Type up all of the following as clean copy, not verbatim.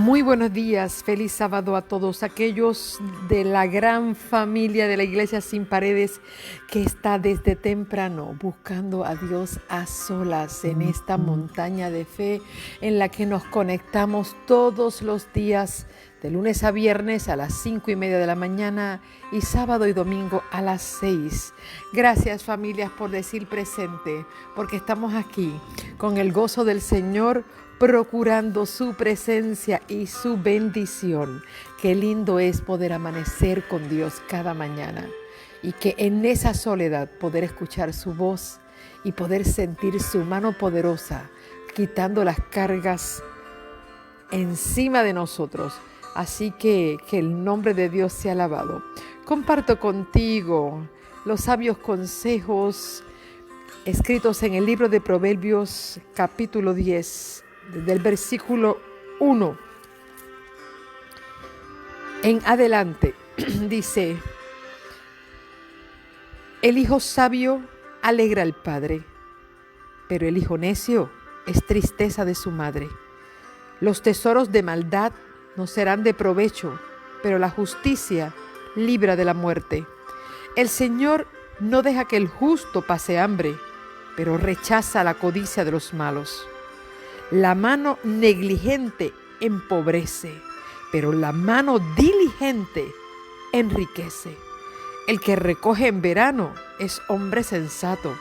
Muy buenos días, feliz sábado a todos aquellos de la gran familia de la Iglesia Sin Paredes que está desde temprano buscando a Dios a solas en esta montaña de fe en la que nos conectamos todos los días de lunes a viernes a las 5:30 de la mañana y sábado y domingo a las 6. Gracias, familias, por decir presente, porque estamos aquí con el gozo del Señor, procurando su presencia y su bendición. Qué lindo es poder amanecer con Dios cada mañana y que en esa soledad poder escuchar su voz y poder sentir su mano poderosa quitando las cargas encima de nosotros. Así que el nombre de Dios sea alabado. Comparto contigo los sabios consejos escritos en el libro de Proverbios capítulo 10, desde el versículo 1 en adelante. Dice: el hijo sabio alegra al padre, pero el hijo necio es tristeza de su madre. Los tesoros de maldad no serán de provecho, pero la justicia libra de la muerte. El Señor no deja que el justo pase hambre, pero rechaza la codicia de los malos. La mano negligente empobrece, pero la mano diligente enriquece. El que recoge en verano es hombre sensato,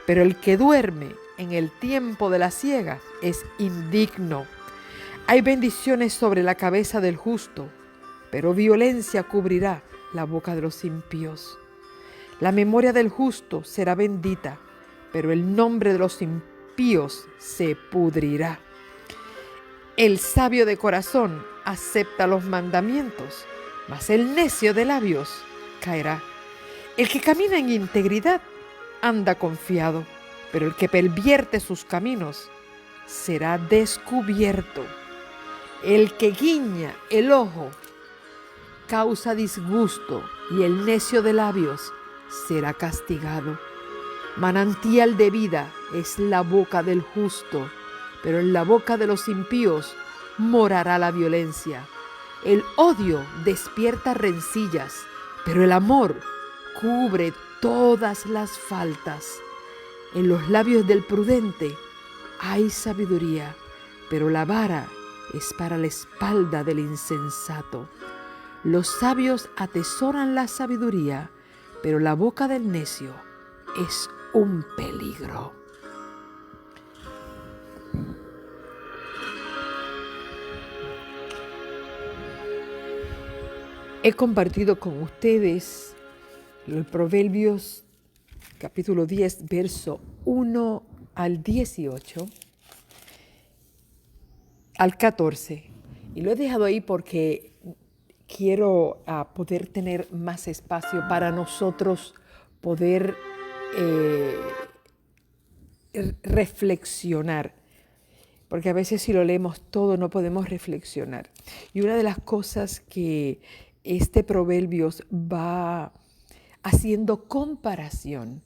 pero el que duerme en el tiempo de la siega es indigno. Hay bendiciones sobre la cabeza del justo, pero violencia cubrirá la boca de los impíos. La memoria del justo será bendita, pero el nombre de los impíos se pudrirá. El sabio de corazón acepta los mandamientos, mas el necio de labios caerá. El que camina en integridad anda confiado, pero el que pervierte sus caminos será descubierto. El que guiña el ojo causa disgusto, y el necio de labios será castigado. Manantial de vida es la boca del justo, pero en la boca de los impíos morará la violencia. El odio despierta rencillas, pero el amor cubre todas las faltas. En los labios del prudente hay sabiduría, pero la vara es para la espalda del insensato. Los sabios atesoran la sabiduría, pero la boca del necio es un peligro. He compartido con ustedes los Proverbios capítulo 10, verso 1 al 18, al 14. Y lo he dejado ahí porque quiero poder tener más espacio para nosotros poder reflexionar. Porque a veces si lo leemos todo no podemos reflexionar. Y una de las cosas que este Proverbios va haciendo comparación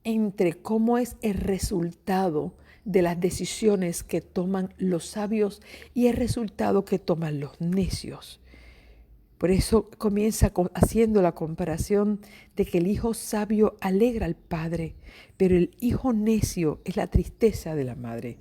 entre cómo es el resultado de las decisiones que toman los sabios y el resultado que toman los necios. Por eso comienza haciendo la comparación de que el hijo sabio alegra al padre, pero el hijo necio es la tristeza de la madre.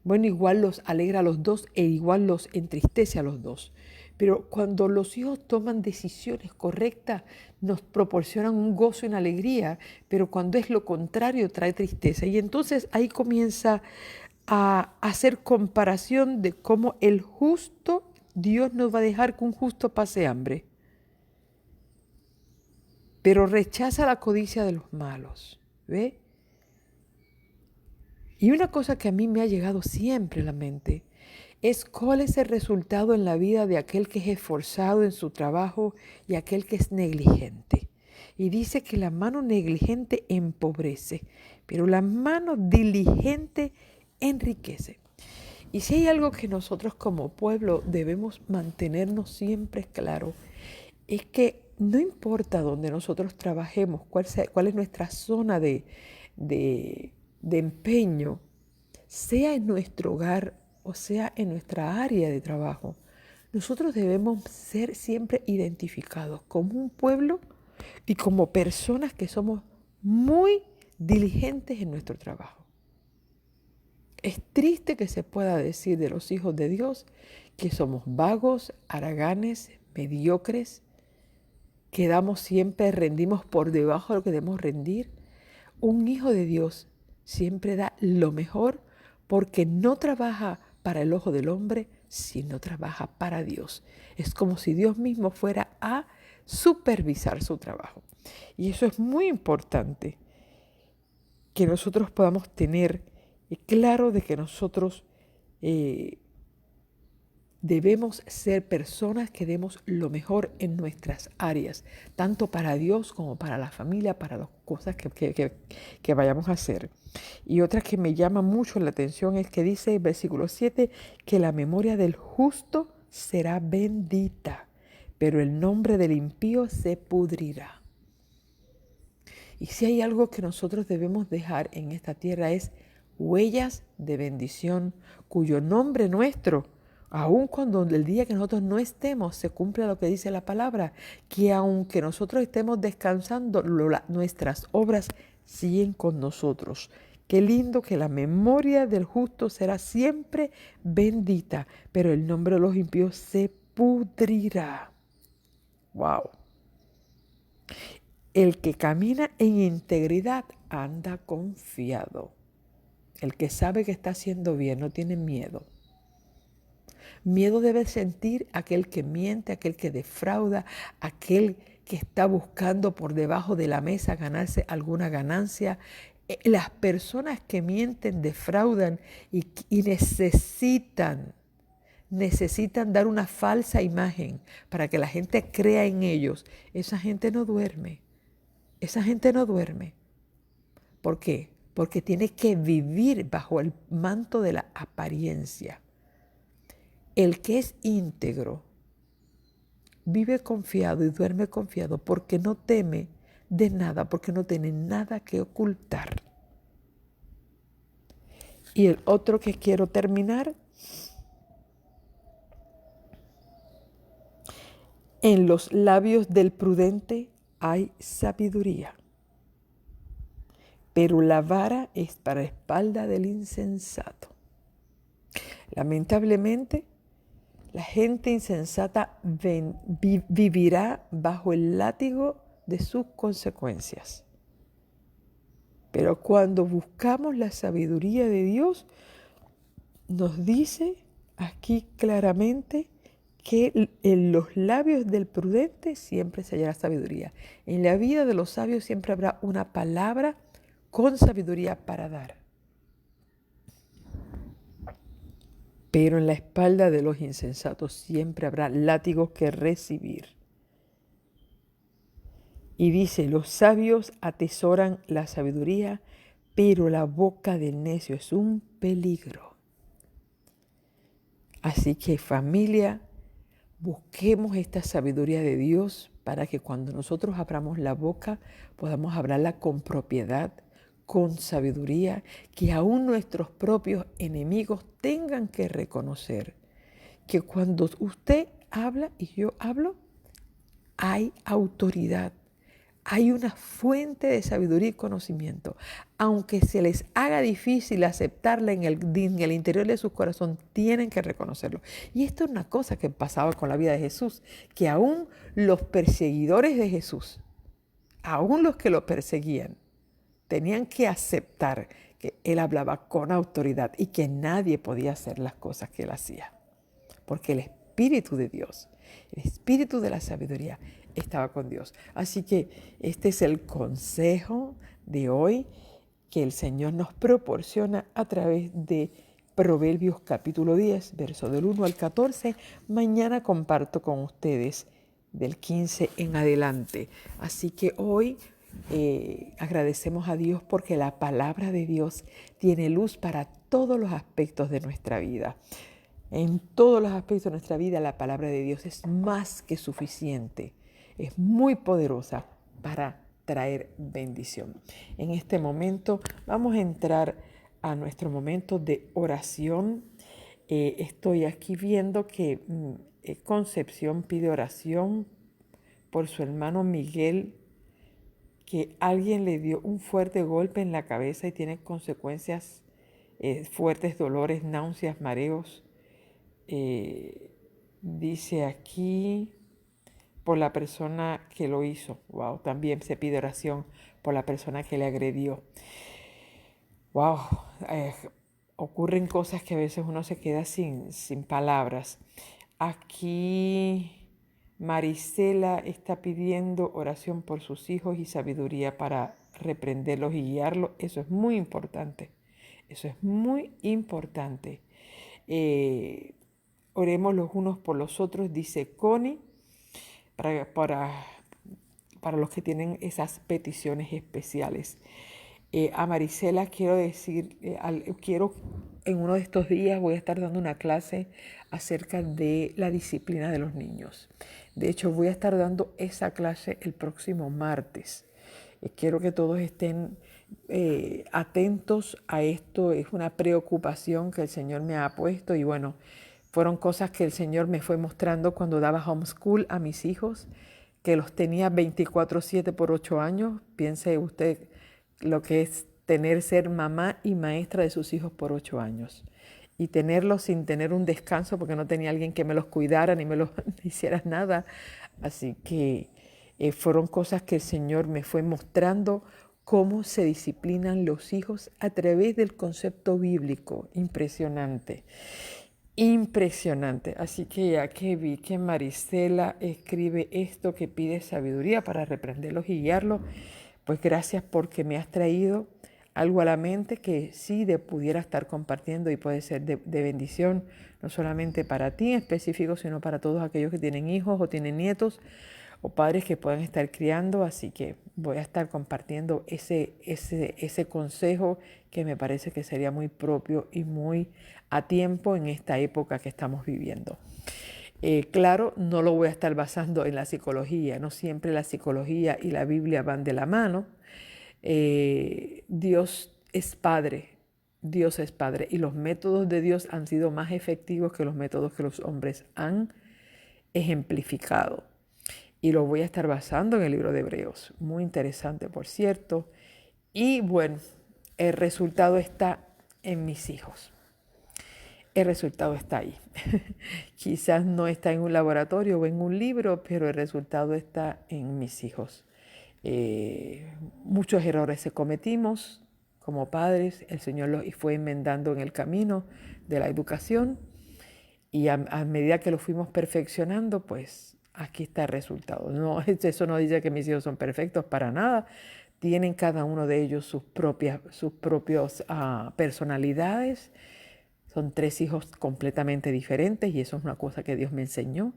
Bueno, igual los alegra a los dos e igual los entristece a los dos. Pero cuando los hijos toman decisiones correctas, nos proporcionan un gozo y una alegría, pero cuando es lo contrario, trae tristeza. Y entonces ahí comienza a hacer comparación de cómo el justo, Dios no va a dejar que un justo pase hambre, pero rechaza la codicia de los malos. ¿Ve? Y una cosa que a mí me ha llegado siempre a la mente es cuál es el resultado en la vida de aquel que es esforzado en su trabajo y aquel que es negligente. Y dice que la mano negligente empobrece, pero la mano diligente enriquece. Y si hay algo que nosotros como pueblo debemos mantenernos siempre claro, es que no importa dónde nosotros trabajemos, cuál es nuestra zona de empeño, sea en nuestro hogar o sea en nuestra área de trabajo, Nosotros debemos ser siempre identificados como un pueblo y como personas que somos muy diligentes en nuestro trabajo. Es triste que se pueda decir de los hijos de Dios que somos vagos, haraganes, mediocres, que rendimos por debajo de lo que debemos rendir. Un hijo de Dios siempre da lo mejor porque no trabaja para el ojo del hombre, sino trabaja para Dios. Es como si Dios mismo fuera a supervisar su trabajo. Y eso es muy importante, que nosotros podamos tener claro de que nosotros debemos ser personas que demos lo mejor en nuestras áreas, tanto para Dios como para la familia, para las cosas que vayamos a hacer. Y otra que me llama mucho la atención es que dice el versículo 7 que la memoria del justo será bendita, pero el nombre del impío se pudrirá. Y si hay algo que nosotros debemos dejar en esta tierra es huellas de bendición, cuyo nombre nuestro, aun cuando el día que nosotros no estemos, se cumple lo que dice la palabra, que aunque nosotros estemos descansando, nuestras obras siguen con nosotros. Qué lindo que la memoria del justo será siempre bendita, pero el nombre de los impíos se pudrirá. ¡Wow! El que camina en integridad anda confiado. El que sabe que está haciendo bien no tiene miedo. Miedo debe sentir aquel que miente, aquel que defrauda, aquel que está buscando por debajo de la mesa ganarse alguna ganancia. Las personas que mienten, defraudan y necesitan dar una falsa imagen para que la gente crea en ellos. Esa gente no duerme. Esa gente no duerme. ¿Por qué? Porque tiene que vivir bajo el manto de la apariencia. El que es íntegro vive confiado y duerme confiado porque no teme de nada, porque no tiene nada que ocultar. Y el otro que quiero terminar, en los labios del prudente hay sabiduría, pero la vara es para la espalda del insensato. Lamentablemente, la gente insensata vivirá bajo el látigo de sus consecuencias. Pero cuando buscamos la sabiduría de Dios, nos dice aquí claramente que en los labios del prudente siempre se hallará sabiduría. En la vida de los sabios siempre habrá una palabra con sabiduría para dar. Pero en la espalda de los insensatos siempre habrá látigos que recibir. Y dice, los sabios atesoran la sabiduría, pero la boca del necio es un peligro. Así que familia, busquemos esta sabiduría de Dios para que cuando nosotros abramos la boca podamos hablarla con propiedad, con sabiduría, que aún nuestros propios enemigos tengan que reconocer que cuando usted habla y yo hablo, hay autoridad, hay una fuente de sabiduría y conocimiento. Aunque se les haga difícil aceptarla en el interior de su corazón, tienen que reconocerlo. Y esto es una cosa que pasaba con la vida de Jesús, que aún los perseguidores de Jesús, aún los que lo perseguían, tenían que aceptar que él hablaba con autoridad y que nadie podía hacer las cosas que él hacía. Porque el Espíritu de Dios, el Espíritu de la sabiduría, estaba con Dios. Así que este es el consejo de hoy que el Señor nos proporciona a través de Proverbios capítulo 10, verso del 1 al 14. Mañana comparto con ustedes del 15 en adelante. Así que hoy agradecemos a Dios porque la palabra de Dios tiene luz para todos los aspectos de nuestra vida. En todos los aspectos de nuestra vida la palabra de Dios es más que suficiente, es muy poderosa para traer bendición. En este momento vamos a entrar a nuestro momento de oración. Estoy aquí viendo que Concepción pide oración por su hermano Miguel, que alguien le dio un fuerte golpe en la cabeza y tiene consecuencias, fuertes dolores, náuseas, mareos. Dice aquí por la persona que lo hizo. Wow, también se pide oración por la persona que le agredió. Wow, ocurren cosas que a veces uno se queda sin palabras. Aquí Marisela está pidiendo oración por sus hijos y sabiduría para reprenderlos y guiarlos. Eso es muy importante. Eso es muy importante. Oremos los unos por los otros, dice Connie, para los que tienen esas peticiones especiales. A Marisela quiero decir, quiero en uno de estos días voy a estar dando una clase acerca de la disciplina de los niños. De hecho, voy a estar dando esa clase el próximo martes. Quiero que todos estén atentos a esto. Es una preocupación que el Señor me ha puesto y bueno, fueron cosas que el Señor me fue mostrando cuando daba homeschool a mis hijos, que los tenía 24/7 por 8 años. Piense usted lo que es ser mamá y maestra de sus hijos por 8 años. Y tenerlos sin tener un descanso porque no tenía alguien que me los cuidara ni me los hiciera nada. Así que fueron cosas que el Señor me fue mostrando cómo se disciplinan los hijos a través del concepto bíblico. Impresionante. Impresionante. Así que ya que vi que Marisela escribe esto, que pide sabiduría para reprenderlos y guiarlos, pues gracias porque me has traído algo a la mente que sí pudiera estar compartiendo y puede ser de bendición, no solamente para ti en específico, sino para todos aquellos que tienen hijos o tienen nietos o padres que puedan estar criando. Así que voy a estar compartiendo ese consejo que me parece que sería muy propio y muy a tiempo en esta época que estamos viviendo. Claro, no lo voy a estar basando en la psicología, no siempre la psicología y la Biblia van de la mano. Dios es Padre, Dios es Padre y los métodos de Dios han sido más efectivos que los métodos que los hombres han ejemplificado. Y lo voy a estar basando en el libro de Hebreos. Muy interesante, por cierto. Y bueno, el resultado está en mis hijos. El resultado está ahí. Quizás no está en un laboratorio o en un libro, pero el resultado está en mis hijos. Muchos errores se cometimos como padres. El Señor los fue enmendando en el camino de la educación. Y a medida que lo fuimos perfeccionando, pues aquí está el resultado. No, eso no dice que mis hijos son perfectos, para nada. Tienen cada uno de ellos sus propias personalidades. Son 3 hijos completamente diferentes y eso es una cosa que Dios me enseñó.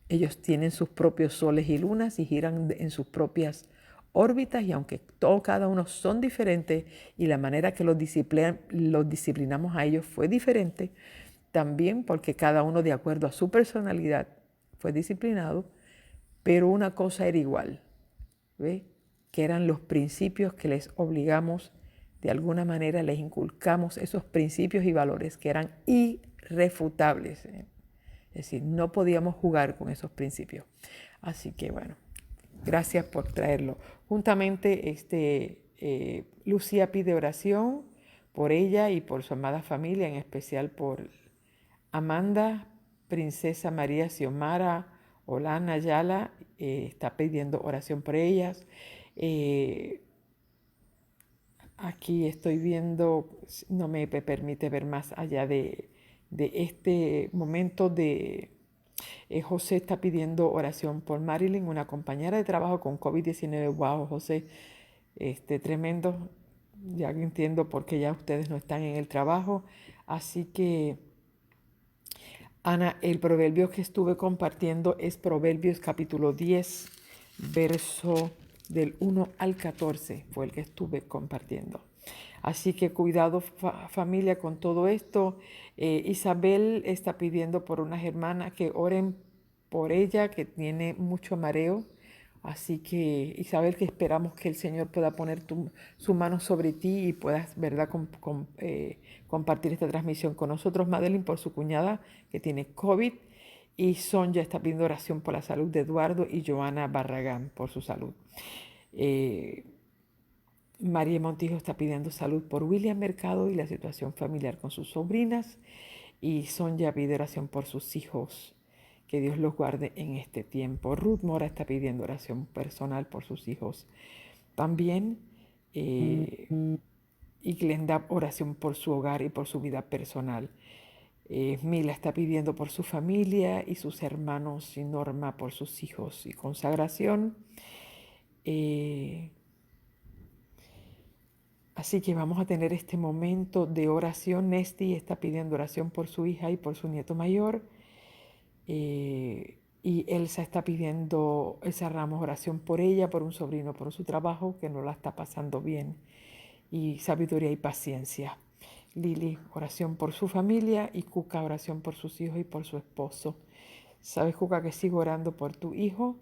Ellos tienen sus propios soles y lunas y giran en sus propias órbitas, y aunque cada uno son diferentes y la manera que los disciplinamos a ellos fue diferente, también porque cada uno de acuerdo a su personalidad fue disciplinado, pero una cosa era igual, ¿ve? Que eran los principios que les obligamos, de alguna manera les inculcamos esos principios y valores que eran irrefutables. Es decir, no podíamos jugar con esos principios. Así que bueno, gracias por traerlo. Juntamente Lucía pide oración por ella y por su amada familia, en especial por Amanda, Princesa María Xiomara, Olana Ayala, está pidiendo oración por ellas. Aquí estoy viendo, no me permite ver más allá de este momento de José está pidiendo oración por Marilyn, una compañera de trabajo con COVID-19. Wow, José, tremendo. Ya entiendo por qué ya ustedes no están en el trabajo. Así que, Ana, el proverbio que estuve compartiendo es Proverbios capítulo 10, verso del 1 al 14, fue el que estuve compartiendo. Así que cuidado familia con todo esto. Isabel está pidiendo por unas hermanas que oren por ella, que tiene mucho mareo. Así que Isabel, que esperamos que el Señor pueda poner su mano sobre ti y puedas, ¿verdad?, compartir esta transmisión con nosotros. Madeline por su cuñada que tiene COVID. Y Sonia está pidiendo oración por la salud de Eduardo y Joana Barragán por su salud. María Montijo está pidiendo salud por William Mercado y la situación familiar con sus sobrinas. Y Sonia pide oración por sus hijos, que Dios los guarde en este tiempo. Ruth Mora está pidiendo oración personal por sus hijos también. Y Glenda oración por su hogar y por su vida personal. Mila está pidiendo por su familia y sus hermanos, y Norma por sus hijos y consagración. Así que vamos a tener este momento de oración. Nesti está pidiendo oración por su hija y por su nieto mayor. Y Elsa Ramos, oración por ella, por un sobrino, por su trabajo, que no la está pasando bien. Y sabiduría y paciencia. Lili, oración por su familia. Y Cuca, oración por sus hijos y por su esposo. Sabes, Cuca, que sigo orando por tu hijo.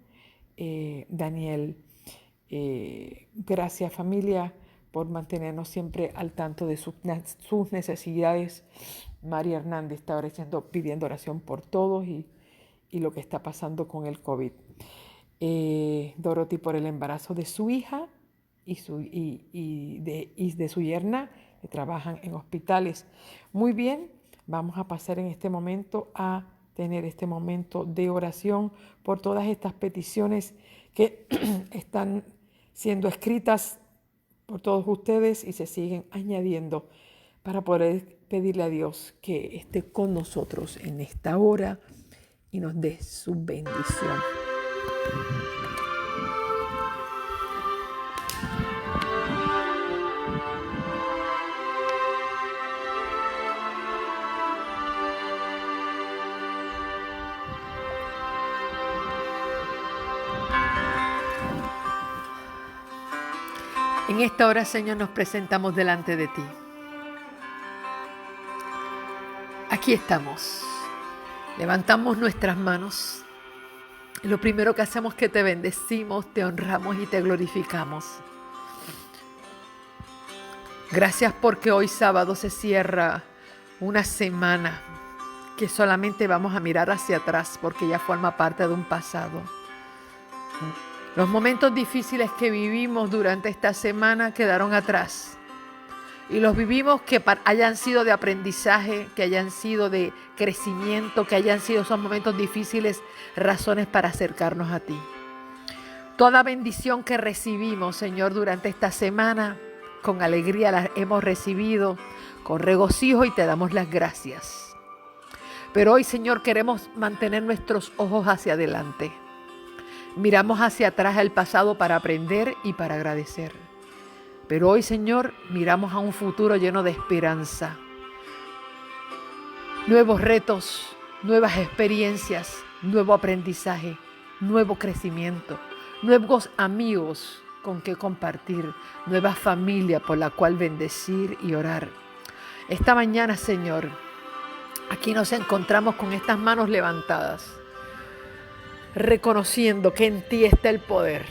Daniel, gracias familia por mantenernos siempre al tanto de sus necesidades. María Hernández está pidiendo oración por todos y lo que está pasando con el COVID. Dorothy por el embarazo de su hija y de su yerna, que trabajan en hospitales. Muy bien, vamos a pasar en este momento a tener este momento de oración por todas estas peticiones que están siendo escritas por todos ustedes y se siguen añadiendo para poder pedirle a Dios que esté con nosotros en esta hora y nos dé su bendición. En esta hora, Señor, nos presentamos delante de ti. Aquí estamos. Levantamos nuestras manos. Y lo primero que hacemos es que te bendecimos, te honramos y te glorificamos. Gracias porque hoy sábado se cierra una semana que solamente vamos a mirar hacia atrás porque ya forma parte de un pasado. Los momentos difíciles que vivimos durante esta semana quedaron atrás. Y los vivimos que hayan sido de aprendizaje, que hayan sido de crecimiento, que hayan sido esos momentos difíciles, razones para acercarnos a ti. Toda bendición que recibimos, Señor, durante esta semana, con alegría la hemos recibido, con regocijo, y te damos las gracias. Pero hoy, Señor, queremos mantener nuestros ojos hacia adelante. Miramos hacia atrás al pasado para aprender y para agradecer. Pero hoy, Señor, miramos a un futuro lleno de esperanza. Nuevos retos, nuevas experiencias, nuevo aprendizaje, nuevo crecimiento, nuevos amigos con que compartir, nueva familia por la cual bendecir y orar. Esta mañana, Señor, aquí nos encontramos con estas manos levantadas, reconociendo que en ti está el poder,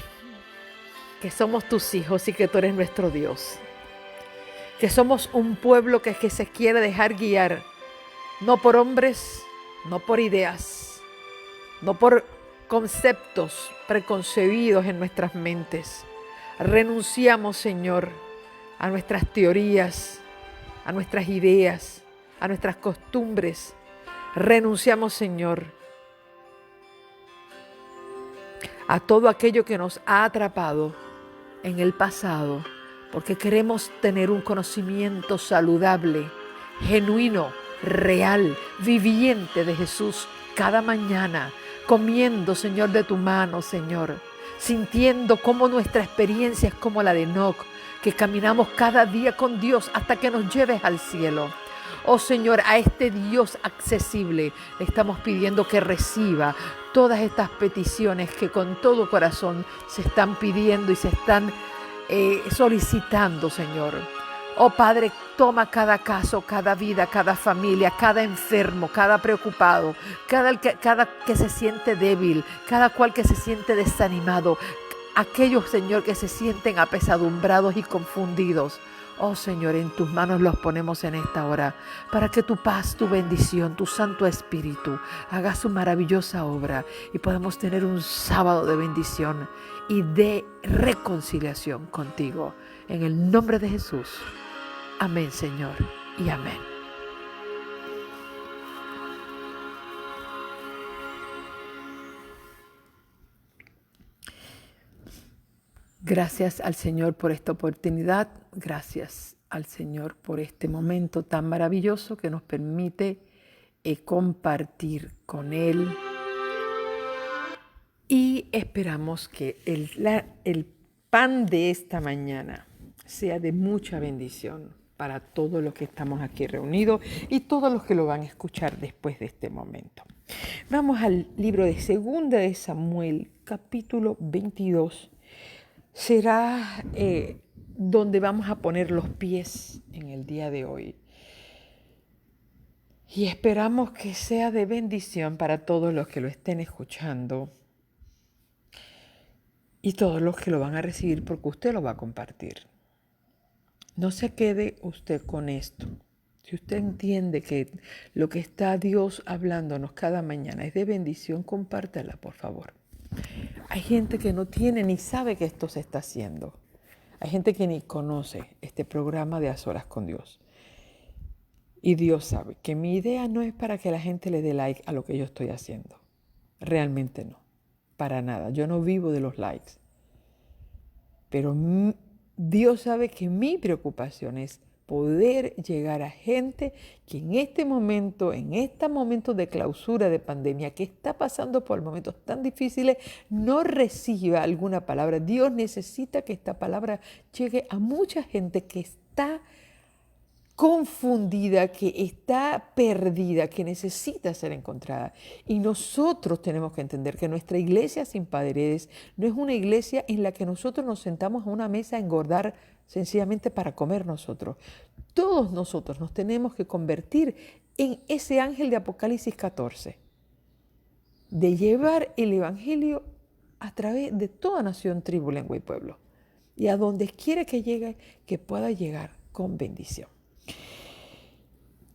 que somos tus hijos y que tú eres nuestro Dios, que somos un pueblo que se quiere dejar guiar, no por hombres, no por ideas, no por conceptos preconcebidos en nuestras mentes. Renunciamos, Señor, a nuestras teorías, a nuestras ideas, a nuestras costumbres. Renunciamos, Señor, a todo aquello que nos ha atrapado en el pasado, porque queremos tener un conocimiento saludable, genuino, real, viviente de Jesús cada mañana, comiendo, Señor, de tu mano, Señor, sintiendo cómo nuestra experiencia es como la de Enoc, que caminamos cada día con Dios hasta que nos lleves al cielo. Oh Señor, a este Dios accesible le estamos pidiendo que reciba todas estas peticiones que con todo corazón se están pidiendo y se están solicitando, Señor. Oh Padre, toma cada caso, cada vida, cada familia, cada enfermo, cada preocupado, cada que se siente débil, cada cual que se siente desanimado, aquellos, Señor, que se sienten apesadumbrados y confundidos. Oh Señor, en tus manos los ponemos en esta hora para que tu paz, tu bendición, tu Santo Espíritu haga su maravillosa obra y podamos tener un sábado de bendición y de reconciliación contigo. En el nombre de Jesús. Amén, Señor, y amén. Gracias al Señor por esta oportunidad. Gracias al Señor por este momento tan maravilloso que nos permite compartir con Él. Y esperamos que el pan de esta mañana sea de mucha bendición para todos los que estamos aquí reunidos y todos los que lo van a escuchar después de este momento. Vamos al libro de 2 de Samuel, capítulo 22. Será donde vamos a poner los pies en el día de hoy. Y esperamos que sea de bendición para todos los que lo estén escuchando y todos los que lo van a recibir porque usted lo va a compartir. No se quede usted con esto. Si usted entiende que lo que está Dios hablándonos cada mañana es de bendición, compártela, por favor. Hay gente que no tiene ni sabe que esto se está haciendo. Hay gente que ni conoce este programa de A Solas con Dios. Y Dios sabe que mi idea no es para que la gente le dé like a lo que yo estoy haciendo. Realmente no. Para nada. Yo no vivo de los likes. Pero Dios sabe que mi preocupación es poder llegar a gente que en este momento de clausura de pandemia, que está pasando por momentos tan difíciles, no reciba alguna palabra. Dios necesita que esta palabra llegue a mucha gente que está confundida, que está perdida, que necesita ser encontrada. Y nosotros tenemos que entender que nuestra iglesia sin paredes no es una iglesia en la que nosotros nos sentamos a una mesa a engordar sencillamente para comer nosotros. Todos nosotros nos tenemos que convertir en ese ángel de Apocalipsis 14, de llevar el evangelio a través de toda nación, tribu, lengua y pueblo. Y a donde quiera que llegue, que pueda llegar con bendición.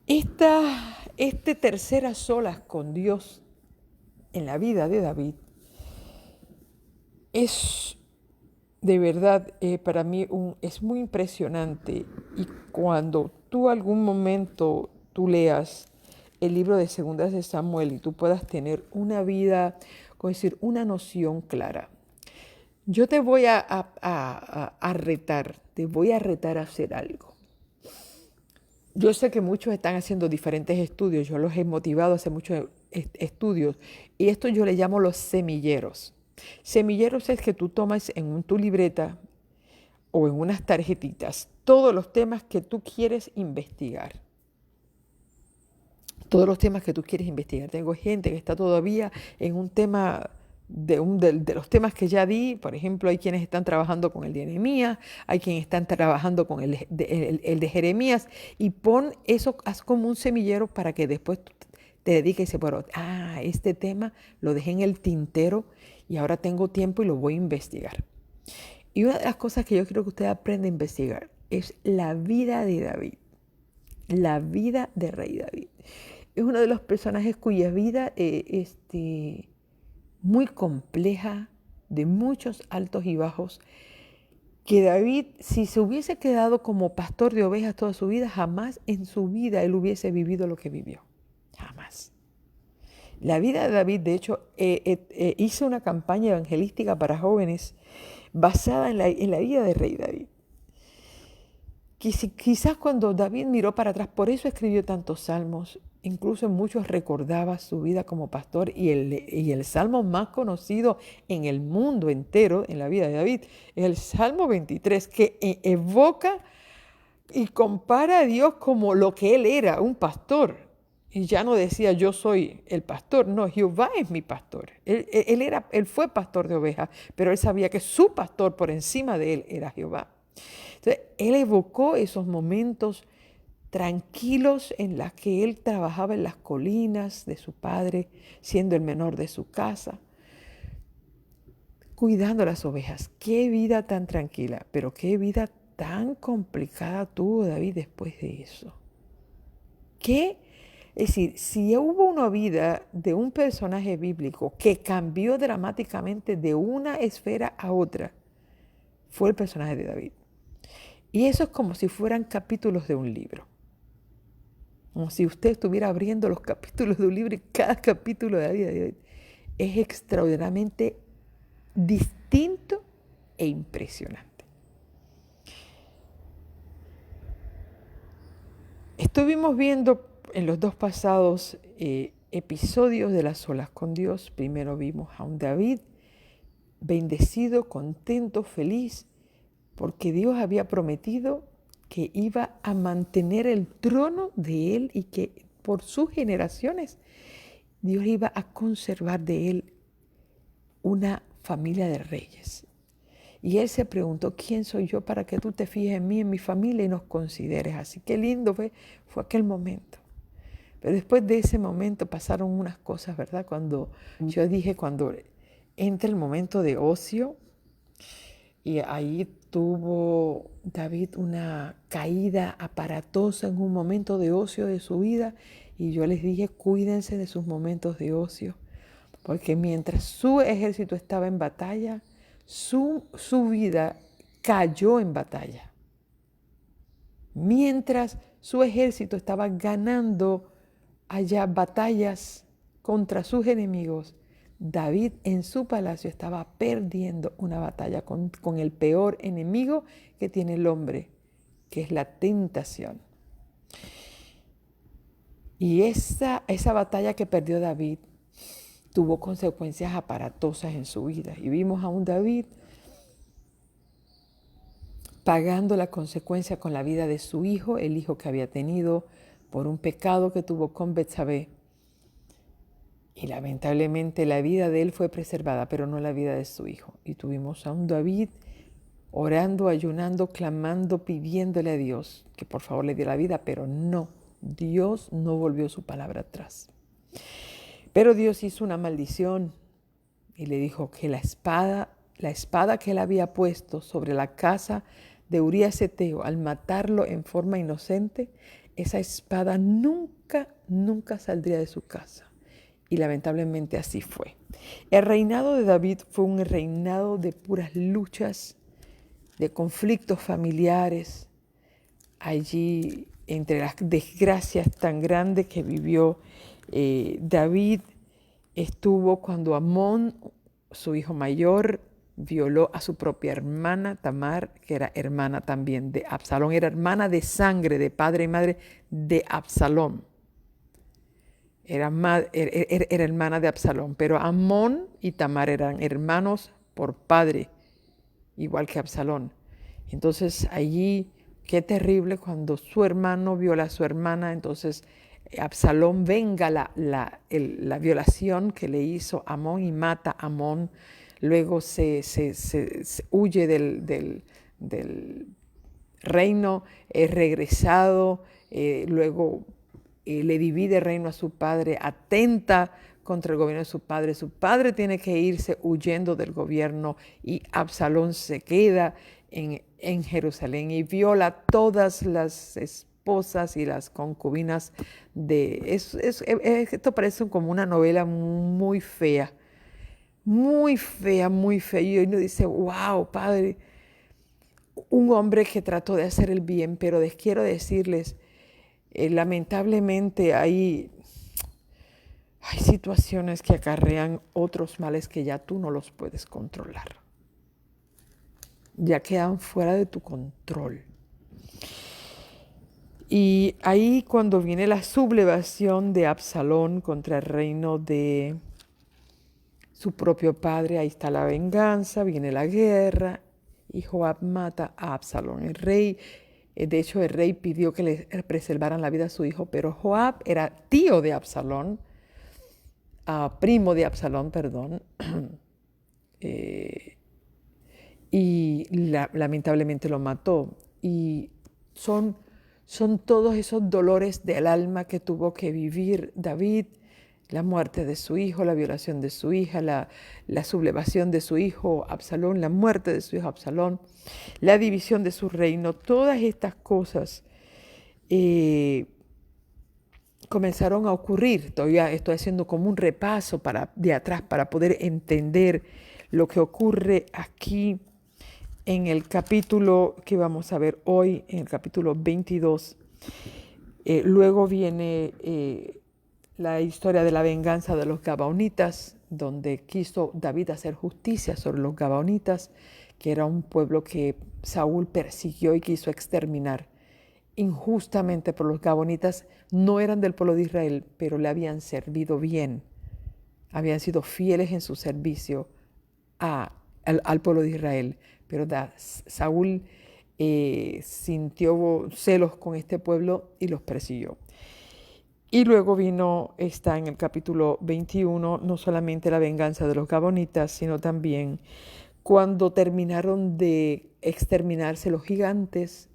Este tercer a solas con Dios en la vida de David es de verdad para mí es muy impresionante. Y cuando tú algún momento tú leas el libro de 2 de Samuel y tú puedas tener una vida, como decir, una noción clara. Yo te voy a retar, te voy a retar a hacer algo. Yo sé que muchos están haciendo diferentes estudios, yo los he motivado a hacer muchos estudios y esto yo le llamo los semilleros. Semilleros es que tú tomas en tu libreta o en unas tarjetitas todos los temas que tú quieres investigar. Todos los temas que tú quieres investigar. Tengo gente que está todavía en un tema de los temas que ya di. Por ejemplo, hay quienes están trabajando con el de Nehemías, hay quienes están trabajando con el de Jeremías, y pon eso, haz como un semillero para que después te dediques y dices, este tema lo dejé en el tintero y ahora tengo tiempo y lo voy a investigar. Y una de las cosas que yo quiero que usted aprenda a investigar es la vida de David, la vida de Rey David. Es uno de los personajes cuya vida muy compleja, de muchos altos y bajos, que David, si se hubiese quedado como pastor de ovejas toda su vida, jamás en su vida él hubiese vivido lo que vivió. Jamás. La vida de David, de hecho, hizo una campaña evangelística para jóvenes basada en la vida de Rey David. Quizás cuando David miró para atrás, por eso escribió tantos salmos, incluso muchos recordaba su vida como pastor, y el salmo más conocido en el mundo entero, en la vida de David, es el Salmo 23, que evoca y compara a Dios como lo que él era, un pastor. Y ya no decía yo soy el pastor, no, Jehová es mi pastor. Él fue pastor de ovejas, pero él sabía que su pastor por encima de él era Jehová. Entonces, él evocó esos momentos tranquilos en los que él trabajaba en las colinas de su padre, siendo el menor de su casa, cuidando las ovejas. Qué vida tan tranquila, pero qué vida tan complicada tuvo David después de eso? ¿Qué? Es decir, si hubo una vida de un personaje bíblico que cambió dramáticamente de una esfera a otra, fue el personaje de David. Y eso es como si fueran capítulos de un libro. Como si usted estuviera abriendo los capítulos de un libro y cada capítulo de la vida de David es extraordinariamente distinto e impresionante. Estuvimos viendo en los dos pasados episodios de Las Solas con Dios. Primero vimos a un David bendecido, contento, feliz, porque Dios había prometido que iba a mantener el trono de él y que por sus generaciones Dios iba a conservar de él una familia de reyes. Y él se preguntó, ¿quién soy yo para que tú te fijes en mí, en mi familia y nos consideres así? Qué lindo fue aquel momento. Pero después de ese momento pasaron unas cosas, ¿verdad? Cuando yo dije, cuando entra el momento de ocio, y ahí tuvo David una caída aparatosa en un momento de ocio de su vida. Y yo les dije, cuídense de sus momentos de ocio, porque mientras su ejército estaba en batalla, su vida cayó en batalla. Mientras su ejército estaba ganando allá batallas contra sus enemigos, David en su palacio estaba perdiendo una batalla con el peor enemigo que tiene el hombre, que es la tentación. Y esa batalla que perdió David tuvo consecuencias aparatosas en su vida. Y vimos a un David pagando la consecuencia con la vida de su hijo, el hijo que había tenido por un pecado que tuvo con Betsabé. Y lamentablemente la vida de él fue preservada, pero no la vida de su hijo. Y tuvimos a un David orando, ayunando, clamando, pidiéndole a Dios que por favor le diera la vida, pero no, Dios no volvió su palabra atrás. Pero Dios hizo una maldición y le dijo que la espada que él había puesto sobre la casa de Urías Eteo al matarlo en forma inocente, esa espada nunca saldría de su casa. Y lamentablemente así fue. El reinado de David fue un reinado de puras luchas, de conflictos familiares. Allí, entre las desgracias tan grandes que vivió David, estuvo cuando Amón, su hijo mayor, violó a su propia hermana Tamar, que era hermana también de Absalón, era hermana de sangre, de padre y madre de Absalón. Era hermana de Absalón, pero Amón y Tamar eran hermanos por padre, igual que Absalón. Entonces allí, qué terrible cuando su hermano viola a su hermana, entonces Absalón venga la violación que le hizo Amón y mata a Amón. Luego se huye del reino, es regresado, luego le divide el reino a su padre, atenta contra el gobierno de su padre. Su padre tiene que irse huyendo del gobierno y Absalón se queda en Jerusalén y viola todas las esposas y las concubinas esto parece como una novela muy fea, muy fea, muy fea. Y uno dice, wow, padre, un hombre que trató de hacer el bien, pero les quiero decirles, lamentablemente hay situaciones que acarrean otros males que ya tú no los puedes controlar. Ya quedan fuera de tu control. Y ahí cuando viene la sublevación de Absalón contra el reino de su propio padre, ahí está la venganza, viene la guerra y Joab mata a Absalón. El rey pidió que le preservaran la vida a su hijo, pero Joab era tío de Absalón, primo de Absalón, perdón, y lamentablemente lo mató. Y son todos esos dolores del alma que tuvo que vivir David, La muerte de su hijo, la violación de su hija, la sublevación de su hijo Absalón, la muerte de su hijo Absalón, la división de su reino, todas estas cosas comenzaron a ocurrir. Todavía estoy haciendo como un repaso de atrás para poder entender lo que ocurre aquí en el capítulo que vamos a ver hoy, en el capítulo 22. Luego viene la historia de la venganza de los Gabaonitas, donde quiso David hacer justicia sobre los Gabaonitas, que era un pueblo que Saúl persiguió y quiso exterminar injustamente. Por los Gabaonitas no eran del pueblo de Israel, pero le habían servido bien, habían sido fieles en su servicio al pueblo de Israel. Pero Saúl sintió celos con este pueblo y los persiguió. Y luego está en el capítulo 21, no solamente la venganza de los Gabaonitas, sino también cuando terminaron de exterminarse los gigantes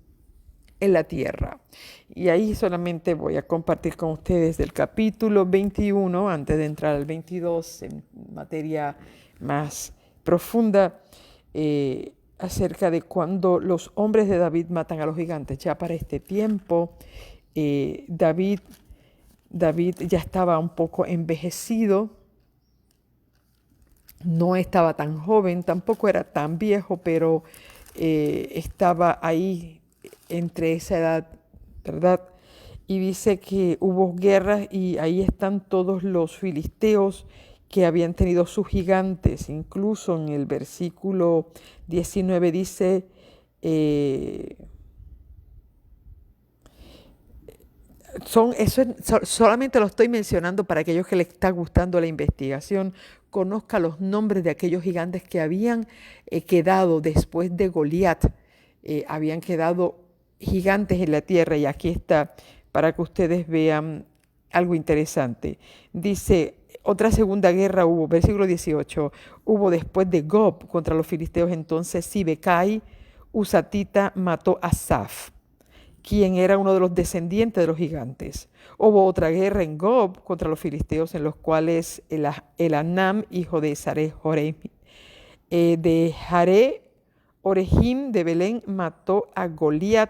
en la tierra. Y ahí solamente voy a compartir con ustedes del capítulo 21, antes de entrar al 22, en materia más profunda, acerca de cuando los hombres de David matan a los gigantes. Ya para este tiempo, David ya estaba un poco envejecido, no estaba tan joven, tampoco era tan viejo, pero estaba ahí entre esa edad, ¿verdad? Y dice que hubo guerras y ahí están todos los filisteos que habían tenido sus gigantes. Incluso en el versículo 19 dice, solamente lo estoy mencionando para aquellos que les está gustando la investigación, conozca los nombres de aquellos gigantes que habían quedado después de Goliat. Habían quedado gigantes en la tierra, y aquí está para que ustedes vean algo interesante. Dice, otra segunda guerra hubo, versículo 18, hubo después de Gob contra los filisteos. Entonces Sibecai, Usatita, mató a Saf, quien era uno de los descendientes de los gigantes. Hubo otra guerra en Gob contra los filisteos, en los cuales Elanam, hijo de Sare de Jare Orejim de Belén, mató a Goliat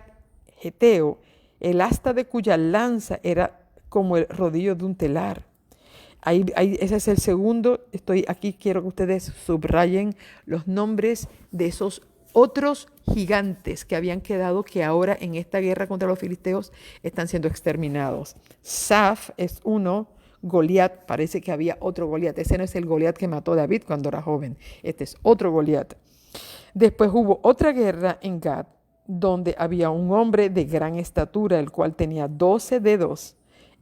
Geteo, el asta de cuya lanza era como el rodillo de un telar. Ese es el segundo. Estoy aquí, quiero que ustedes subrayen los nombres de esos otros gigantes que habían quedado, que ahora en esta guerra contra los filisteos están siendo exterminados. Saf es uno, Goliat, parece que había otro Goliat. Ese no es el Goliat que mató a David cuando era joven, este es otro Goliat. Después hubo otra guerra en Gad, donde había un hombre de gran estatura, el cual tenía 12 dedos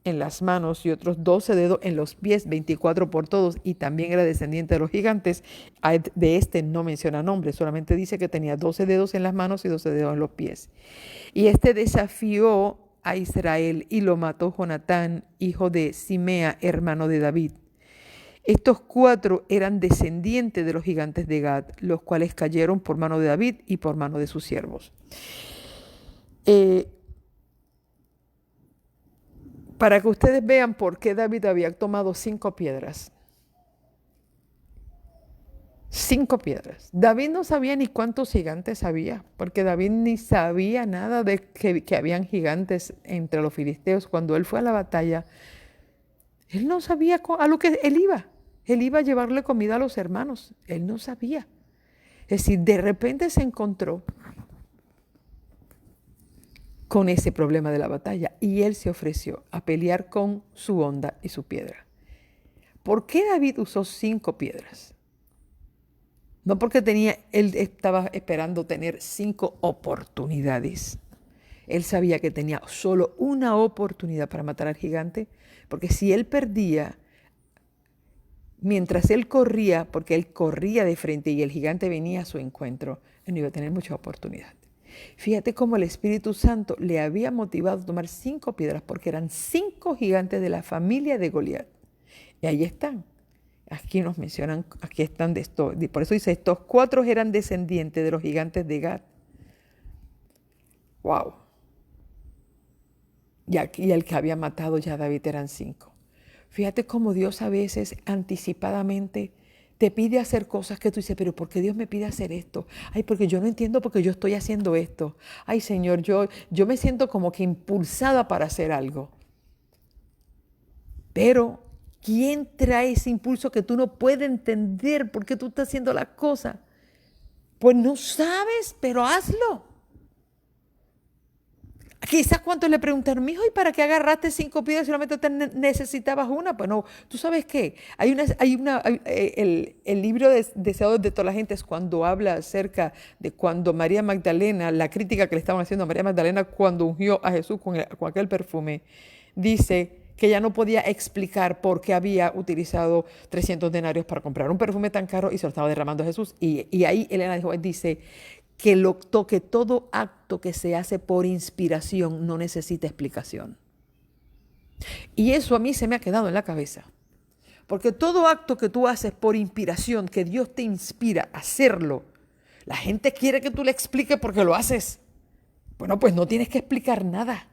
en las manos y otros 12 dedos en los pies, 24 por todos, y también era descendiente de los gigantes. De este no menciona nombre, solamente dice que tenía 12 dedos en las manos y 12 dedos en los pies. Y este desafió a Israel y lo mató Jonatán, hijo de Simea, hermano de David. Estos 4 eran descendientes de los gigantes de Gad, los cuales cayeron por mano de David y por mano de sus siervos. Para que ustedes vean por qué David había tomado 5 piedras. 5 piedras. David no sabía ni cuántos gigantes había, porque David ni sabía nada de que habían gigantes entre los filisteos. Cuando él fue a la batalla, él no sabía a lo que él iba. Él iba a llevarle comida a los hermanos. Él no sabía. Es decir, de repente se encontró con ese problema de la batalla y él se ofreció a pelear con su honda y su piedra. ¿Por qué David usó 5 piedras? No porque él estaba esperando tener 5 oportunidades. Él sabía que tenía solo una oportunidad para matar al gigante, porque si él perdía, mientras él corría, porque él corría de frente y el gigante venía a su encuentro, él no iba a tener mucha oportunidad. Fíjate cómo el Espíritu Santo le había motivado a tomar 5 piedras, porque eran 5 gigantes de la familia de Goliat. Y ahí están. Aquí nos mencionan, aquí están de esto. Por eso dice, estos 4 eran descendientes de los gigantes de Gad. ¡Wow! Y el que había matado ya a David eran 5. Fíjate cómo Dios a veces anticipadamente te pide hacer cosas que tú dices, pero ¿por qué Dios me pide hacer esto? Ay, porque yo no entiendo por qué yo estoy haciendo esto. Ay, Señor, yo me siento como que impulsada para hacer algo. Pero, ¿quién trae ese impulso que tú no puedes entender por qué tú estás haciendo las cosas? Pues no sabes, pero hazlo. Quizás cuántos le preguntaron, mijo, ¿y para qué agarraste 5 piedras y solamente necesitabas una? Pues no, ¿tú sabes qué? El libro de Deseados de toda la gente es cuando habla acerca de cuando María Magdalena, la crítica que le estaban haciendo a María Magdalena cuando ungió a Jesús con aquel perfume, dice que ella no podía explicar por qué había utilizado 300 denarios para comprar un perfume tan caro y se lo estaba derramando a Jesús. Y ahí Elena de White dice que todo acto que se hace por inspiración no necesita explicación. Y eso a mí se me ha quedado en la cabeza. Porque todo acto que tú haces por inspiración, que Dios te inspira a hacerlo, la gente quiere que tú le expliques por qué lo haces. Bueno, pues no tienes que explicar nada.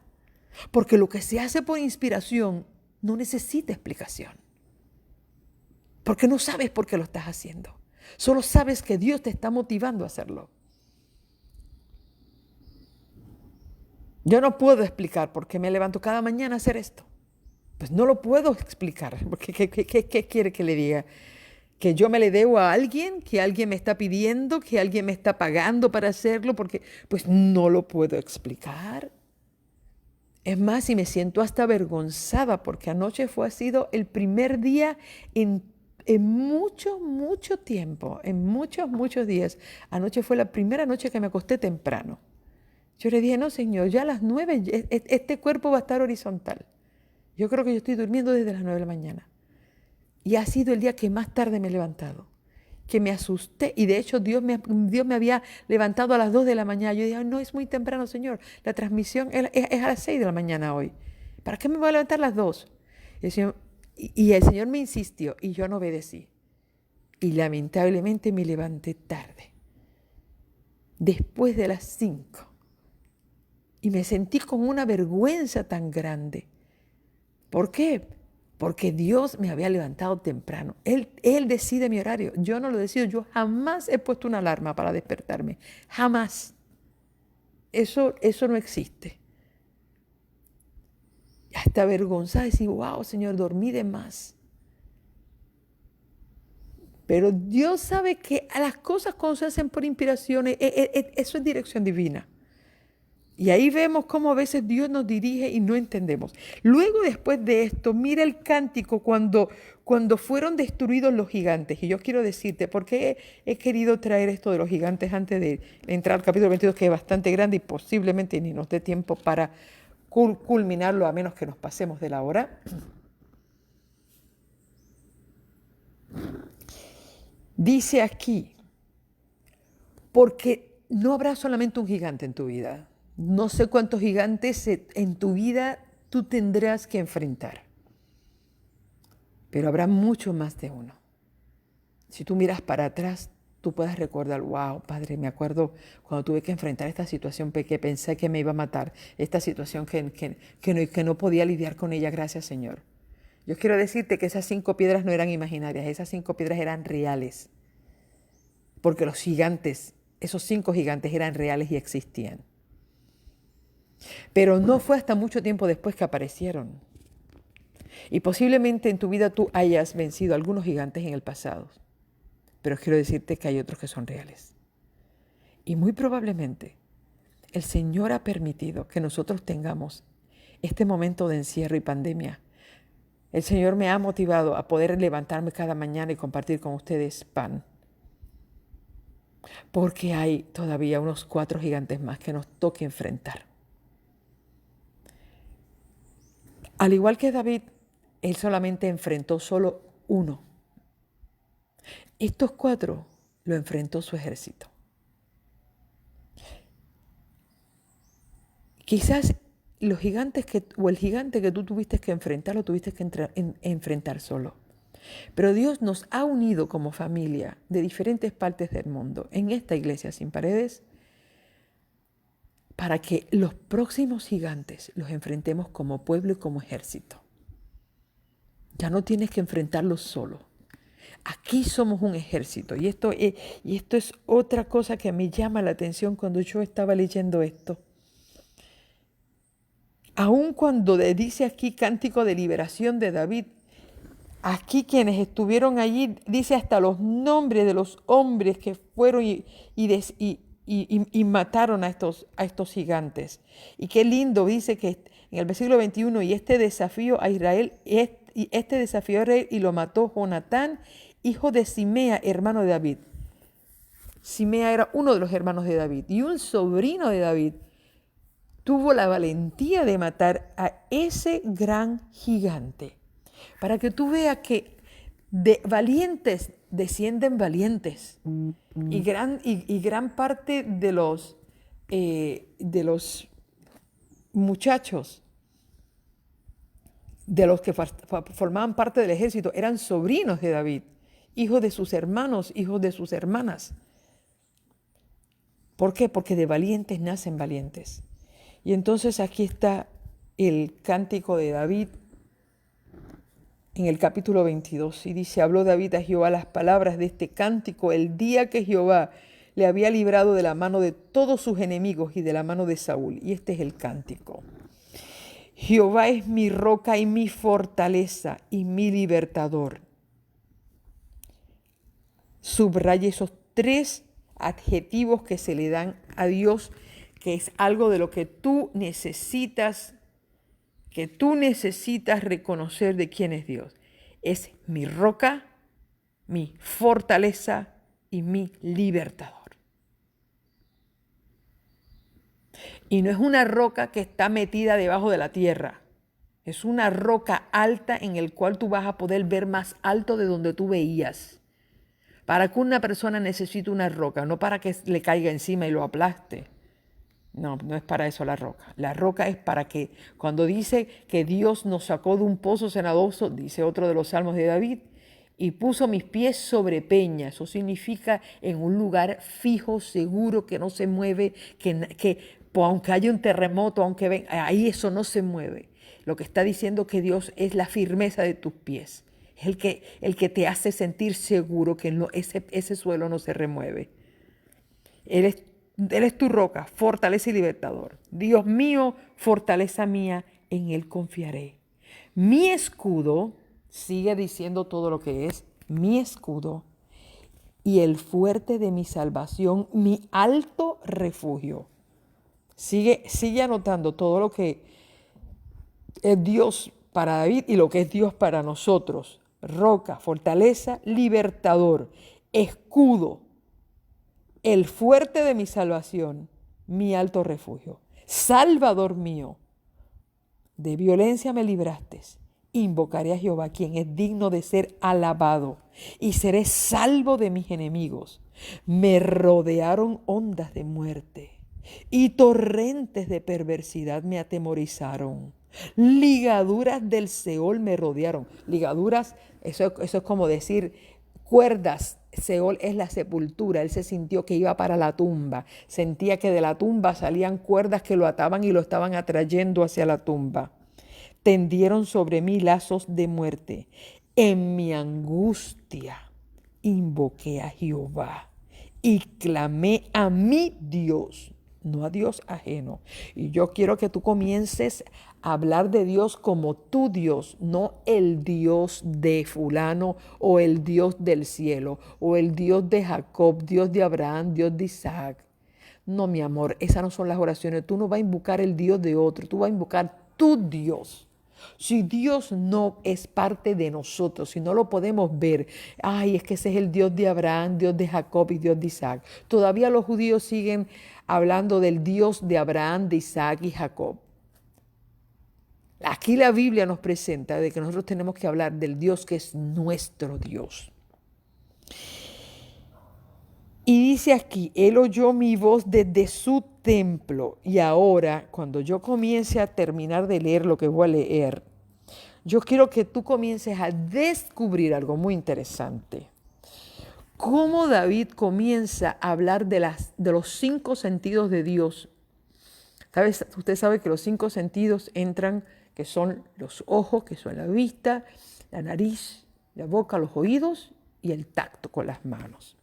Porque lo que se hace por inspiración no necesita explicación. Porque no sabes por qué lo estás haciendo. Solo sabes que Dios te está motivando a hacerlo. Yo no puedo explicar por qué me levanto cada mañana a hacer esto. Pues no lo puedo explicar. Porque, ¿qué quiere que le diga? ¿Que yo me le debo a alguien? ¿Que alguien me está pidiendo? ¿Que alguien me está pagando para hacerlo? Porque pues no lo puedo explicar. Es más, y me siento hasta avergonzada porque anoche ha sido el primer día en mucho tiempo, en muchos días. Anoche fue la primera noche que me acosté temprano. Yo le dije, no, Señor, ya a las 9, este cuerpo va a estar horizontal. Yo creo que yo estoy durmiendo desde las 9 de la mañana. Y ha sido el día que más tarde me he levantado, que me asusté. Y de hecho Dios me había levantado a las 2 de la mañana. Yo dije, no, es muy temprano, Señor. La transmisión es a las 6 de la mañana hoy. ¿Para qué me voy a levantar a las 2? Y el Señor me insistió y yo no obedecí. Y lamentablemente me levanté tarde, después de las 5. Y me sentí con una vergüenza tan grande. ¿Por qué? Porque Dios me había levantado temprano. Él decide mi horario. Yo no lo decido. Yo jamás he puesto una alarma para despertarme. Jamás. Eso no existe. Hasta avergonzada decir, wow, Señor, dormí de más. Pero Dios sabe que a las cosas cuando se hacen por inspiración, eso es dirección divina. Y ahí vemos cómo a veces Dios nos dirige y no entendemos. Luego, después de esto, mira el cántico cuando fueron destruidos los gigantes. Y yo quiero decirte, ¿por qué he querido traer esto de los gigantes antes de entrar al capítulo 22, que es bastante grande y posiblemente ni nos dé tiempo para culminarlo a menos que nos pasemos de la hora? Dice aquí, porque no habrá solamente un gigante en tu vida. No sé cuántos gigantes en tu vida tú tendrás que enfrentar, pero habrá mucho más de uno. Si tú miras para atrás, tú puedes recordar, wow, Padre, me acuerdo cuando tuve que enfrentar esta situación que pensé que me iba a matar, esta situación que no podía lidiar con ella, gracias, Señor. Yo quiero decirte que esas 5 piedras no eran imaginarias, esas 5 piedras eran reales, porque los gigantes, esos 5 gigantes eran reales y existían. Pero no fue hasta mucho tiempo después que aparecieron. Y posiblemente en tu vida tú hayas vencido a algunos gigantes en el pasado. Pero quiero decirte que hay otros que son reales. Y muy probablemente el Señor ha permitido que nosotros tengamos este momento de encierro y pandemia. El Señor me ha motivado a poder levantarme cada mañana y compartir con ustedes pan. Porque hay todavía unos 4 gigantes más que nos toca enfrentar. Al igual que David, él solamente enfrentó solo uno. Estos 4 lo enfrentó su ejército. Quizás los gigantes o el gigante que tú tuviste que enfrentar, lo tuviste que enfrentar solo. Pero Dios nos ha unido como familia de diferentes partes del mundo en esta iglesia sin paredes para que los próximos gigantes los enfrentemos como pueblo y como ejército. Ya no tienes que enfrentarlo solo. Aquí somos un ejército. Y esto es otra cosa que me llama la atención cuando yo estaba leyendo esto. Aun cuando dice aquí cántico de liberación de David, aquí quienes estuvieron allí, dice hasta los nombres de los hombres que fueron y mataron a estos gigantes. Y qué lindo, dice que en el versículo 21, y este desafío a Israel, y lo mató Jonatán, hijo de Simea, hermano de David. Simea era uno de los hermanos de David, y un sobrino de David tuvo la valentía de matar a ese gran gigante. Para que tú veas que de valientes descienden valientes. Y gran parte de los muchachos, de los que formaban parte del ejército, eran sobrinos de David, hijos de sus hermanos, hijos de sus hermanas. ¿Por qué? Porque de valientes nacen valientes. Y entonces aquí está el cántico de David en el capítulo 22. Y dice, habló David a Jehová las palabras de este cántico el día que Jehová le había librado de la mano de todos sus enemigos y de la mano de Saúl. Y este es el cántico. Jehová es mi roca y mi fortaleza y mi libertador. Subraya esos 3 adjetivos que se le dan a Dios, que es algo de lo que tú necesitas reconocer de quién es Dios. Es mi roca, mi fortaleza y mi libertador. Y no es una roca que está metida debajo de la tierra. Es una roca alta en el cual tú vas a poder ver más alto de donde tú veías. Para que una persona necesite una roca, no para que le caiga encima y lo aplaste. No, no es para eso la roca. La roca es para que, cuando dice que Dios nos sacó de un pozo cenagoso, dice otro de los salmos de David, y puso mis pies sobre peña. Eso significa en un lugar fijo, seguro, que no se mueve, que aunque haya un terremoto, aunque venga, ahí eso no se mueve. Lo que está diciendo que Dios es la firmeza de tus pies. Es el que te hace sentir seguro que ese suelo no se remueve. Él es tu roca, fortaleza y libertador. Dios mío, fortaleza mía, en Él confiaré. Mi escudo, sigue diciendo todo lo que es, mi escudo y el fuerte de mi salvación, mi alto refugio. Sigue anotando todo lo que es Dios para David y lo que es Dios para nosotros. Roca, fortaleza, libertador, escudo, el fuerte de mi salvación, mi alto refugio. Salvador mío, de violencia me libraste. Invocaré a Jehová, quien es digno de ser alabado, y seré salvo de mis enemigos. Me rodearon ondas de muerte, y torrentes de perversidad me atemorizaron. Ligaduras del Seol me rodearon. Ligaduras, eso es como decir cuerdas. Seol es la sepultura. Él se sintió que iba para la tumba. Sentía que de la tumba salían cuerdas que lo ataban y lo estaban atrayendo hacia la tumba. Tendieron sobre mí lazos de muerte. En mi angustia invoqué a Jehová y clamé a mi Dios, no a Dios ajeno. Y yo quiero que tú comiences a hablar de Dios como tu Dios, no el Dios de fulano o el Dios del cielo o el Dios de Jacob, Dios de Abraham, Dios de Isaac. No, mi amor, esas no son las oraciones. Tú no vas a invocar el Dios de otro, tú vas a invocar tu Dios. Si Dios no es parte de nosotros, si no lo podemos ver, ay, es que ese es el Dios de Abraham, Dios de Jacob y Dios de Isaac. Todavía los judíos siguen hablando del Dios de Abraham, de Isaac y Jacob. Aquí la Biblia nos presenta de que nosotros tenemos que hablar del Dios que es nuestro Dios. Y dice aquí, Él oyó mi voz desde su templo. Y ahora, cuando yo comience a terminar de leer lo que voy a leer, yo quiero que tú comiences a descubrir algo muy interesante. Cómo David comienza a hablar de los 5 sentidos de Dios. Usted sabe que los 5 sentidos entran, que son los ojos, que son la vista, la nariz, la boca, los oídos y el tacto con las manos.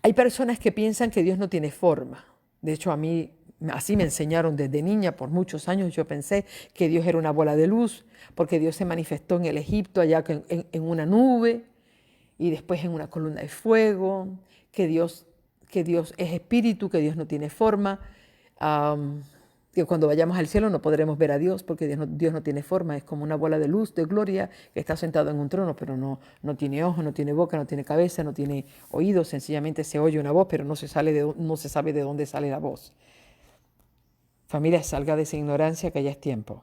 Hay personas que piensan que Dios no tiene forma. De hecho, a mí así me enseñaron desde niña. Por muchos años yo pensé que Dios era una bola de luz, porque Dios se manifestó en el Egipto allá en una nube y después en una columna de fuego, que Dios es espíritu, que Dios no tiene forma, que cuando vayamos al cielo no podremos ver a Dios porque Dios no tiene forma, es como una bola de luz, de gloria, que está sentado en un trono, pero no tiene ojos, no tiene boca, no tiene cabeza, no tiene oídos, sencillamente se oye una voz, pero no se sabe de dónde sale la voz. Familia, salga de esa ignorancia que ya es tiempo.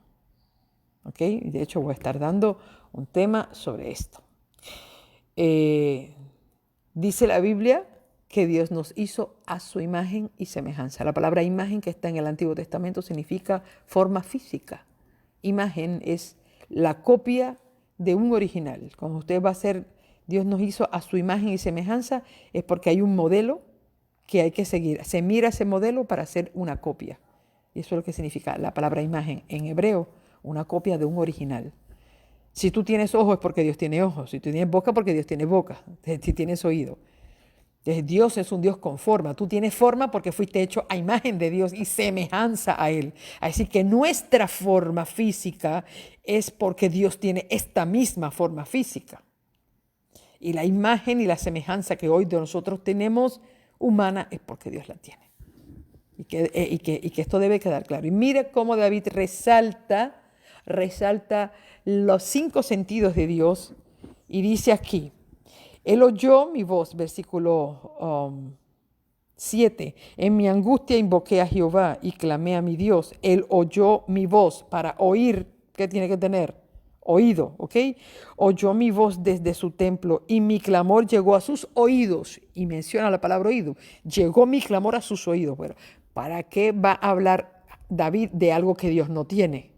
¿Ok? De hecho, voy a estar dando un tema sobre esto. Dice la Biblia que Dios nos hizo a su imagen y semejanza. La palabra imagen que está en el Antiguo Testamento significa forma física. Imagen es la copia de un original. Cuando usted va a hacer, Dios nos hizo a su imagen y semejanza, es porque hay un modelo que hay que seguir. Se mira ese modelo para hacer una copia. Y eso es lo que significa la palabra imagen en hebreo, una copia de un original. Si tú tienes ojos es porque Dios tiene ojos. Si tú tienes boca, porque Dios tiene boca. Si tienes oído. Entonces, Dios es un Dios con forma. Tú tienes forma porque fuiste hecho a imagen de Dios y semejanza a Él. Así que nuestra forma física es porque Dios tiene esta misma forma física. Y la imagen y la semejanza que hoy de nosotros tenemos humana es porque Dios la tiene. Y que esto debe quedar claro. Y mire cómo David resalta los 5 sentidos de Dios y dice aquí, Él oyó mi voz, versículo 7. En mi angustia invoqué a Jehová y clamé a mi Dios. Él oyó mi voz. Para oír, ¿qué tiene que tener? Oído, ¿ok? Oyó mi voz desde su templo y mi clamor llegó a sus oídos. Y menciona la palabra oído. Llegó mi clamor a sus oídos. Bueno, ¿para qué va a hablar David de algo que Dios no tiene?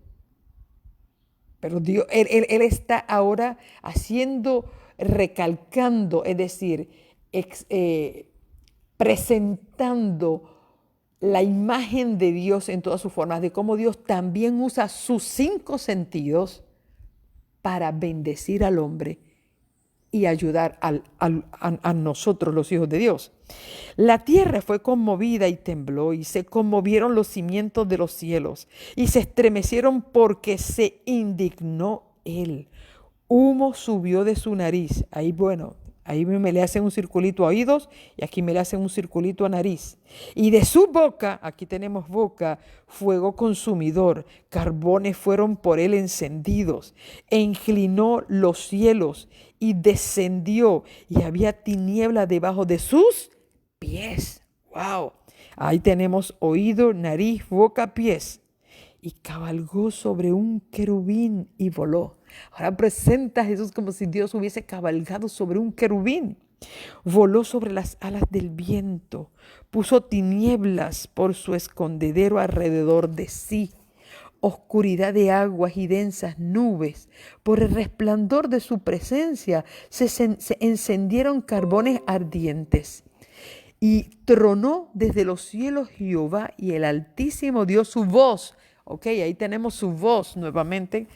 Pero Dios, él está ahora recalcando, es decir, presentando la imagen de Dios en todas sus formas, de cómo Dios también usa sus 5 sentidos para bendecir al hombre y ayudar a nosotros, los hijos de Dios. La tierra fue conmovida y tembló, y se conmovieron los cimientos de los cielos, y se estremecieron porque se indignó él. Humo subió de su nariz. Ahí me le hacen un circulito a oídos y aquí me le hacen un circulito a nariz. Y de su boca, aquí tenemos boca, fuego consumidor, carbones fueron por él encendidos. E inclinó los cielos y descendió, y había tiniebla debajo de sus pies. ¡Wow! Ahí tenemos oído, nariz, boca, pies. Y cabalgó sobre un querubín y voló. Ahora presenta a Jesús como si Dios hubiese cabalgado sobre un querubín. Voló sobre las alas del viento, puso tinieblas por su escondedero alrededor de sí, oscuridad de aguas y densas nubes. Por el resplandor de su presencia se encendieron carbones ardientes. Y tronó desde los cielos Jehová, y el Altísimo dio su voz. Ok, ahí tenemos su voz nuevamente.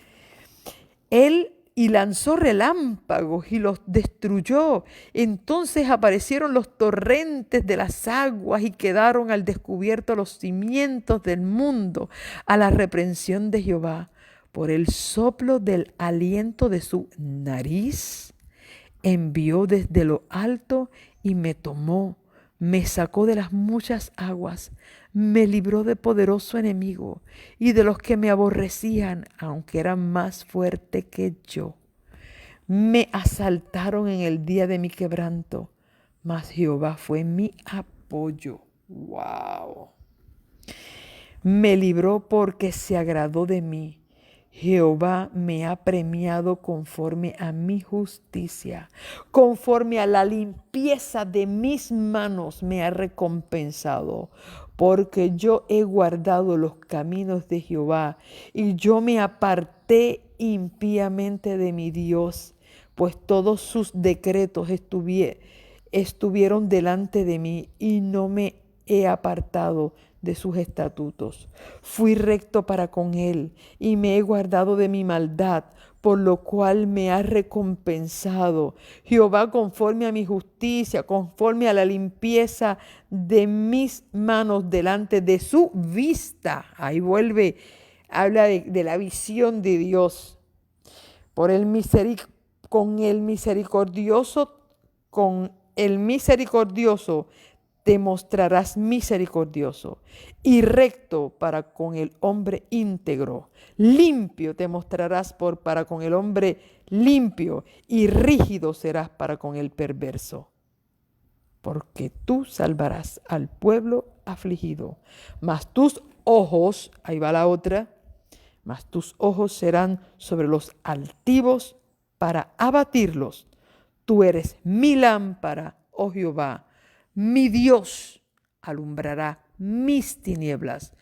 Él y lanzó relámpagos y los destruyó. Entonces aparecieron los torrentes de las aguas y quedaron al descubierto los cimientos del mundo a la reprensión de Jehová. Por el soplo del aliento de su nariz envió desde lo alto y me tomó. Me sacó de las muchas aguas, me libró de poderoso enemigo y de los que me aborrecían, aunque eran más fuertes que yo. Me asaltaron en el día de mi quebranto, mas Jehová fue mi apoyo. ¡Wow! Me libró porque se agradó de mí. Jehová me ha premiado conforme a mi justicia, conforme a la limpieza de mis manos me ha recompensado, porque yo he guardado los caminos de Jehová y yo me aparté impíamente de mi Dios, pues todos sus decretos estuvieron delante de mí y no me he apartado de sus estatutos. Fui recto para con él y me he guardado de mi maldad, por lo cual me ha recompensado. Jehová, conforme a mi justicia, conforme a la limpieza de mis manos delante de su vista. Ahí vuelve, habla de la visión de Dios. Con el misericordioso te mostrarás misericordioso y recto para con el hombre íntegro. Limpio te mostrarás para con el hombre limpio y rígido serás para con el perverso. Porque tú salvarás al pueblo afligido. Mas tus ojos, ahí va la otra, mas tus ojos serán sobre los altivos para abatirlos. Tú eres mi lámpara, oh Jehová. Mi Dios alumbrará mis tinieblas.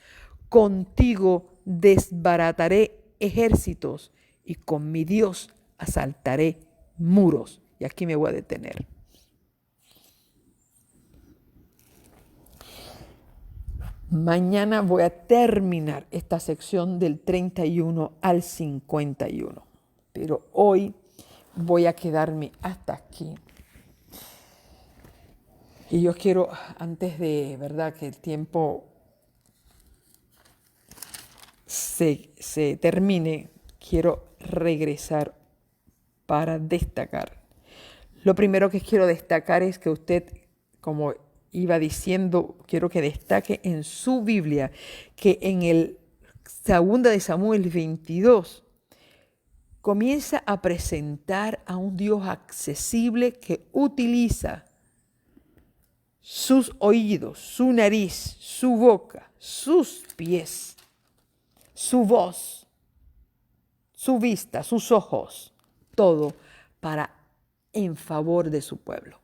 Contigo desbarataré ejércitos y con mi Dios asaltaré muros. Y aquí me voy a detener. Mañana voy a terminar esta sección del 31 al 51. Pero hoy voy a quedarme hasta aquí. Y yo quiero, antes de, ¿verdad?, que el tiempo se termine, quiero regresar para destacar. Lo primero que quiero destacar es que usted, como iba diciendo, quiero que destaque en su Biblia que en el 2 de Samuel 22 comienza a presentar a un Dios accesible que utiliza sus oídos, su nariz, su boca, sus pies, su voz, su vista, sus ojos, todo en favor de su pueblo.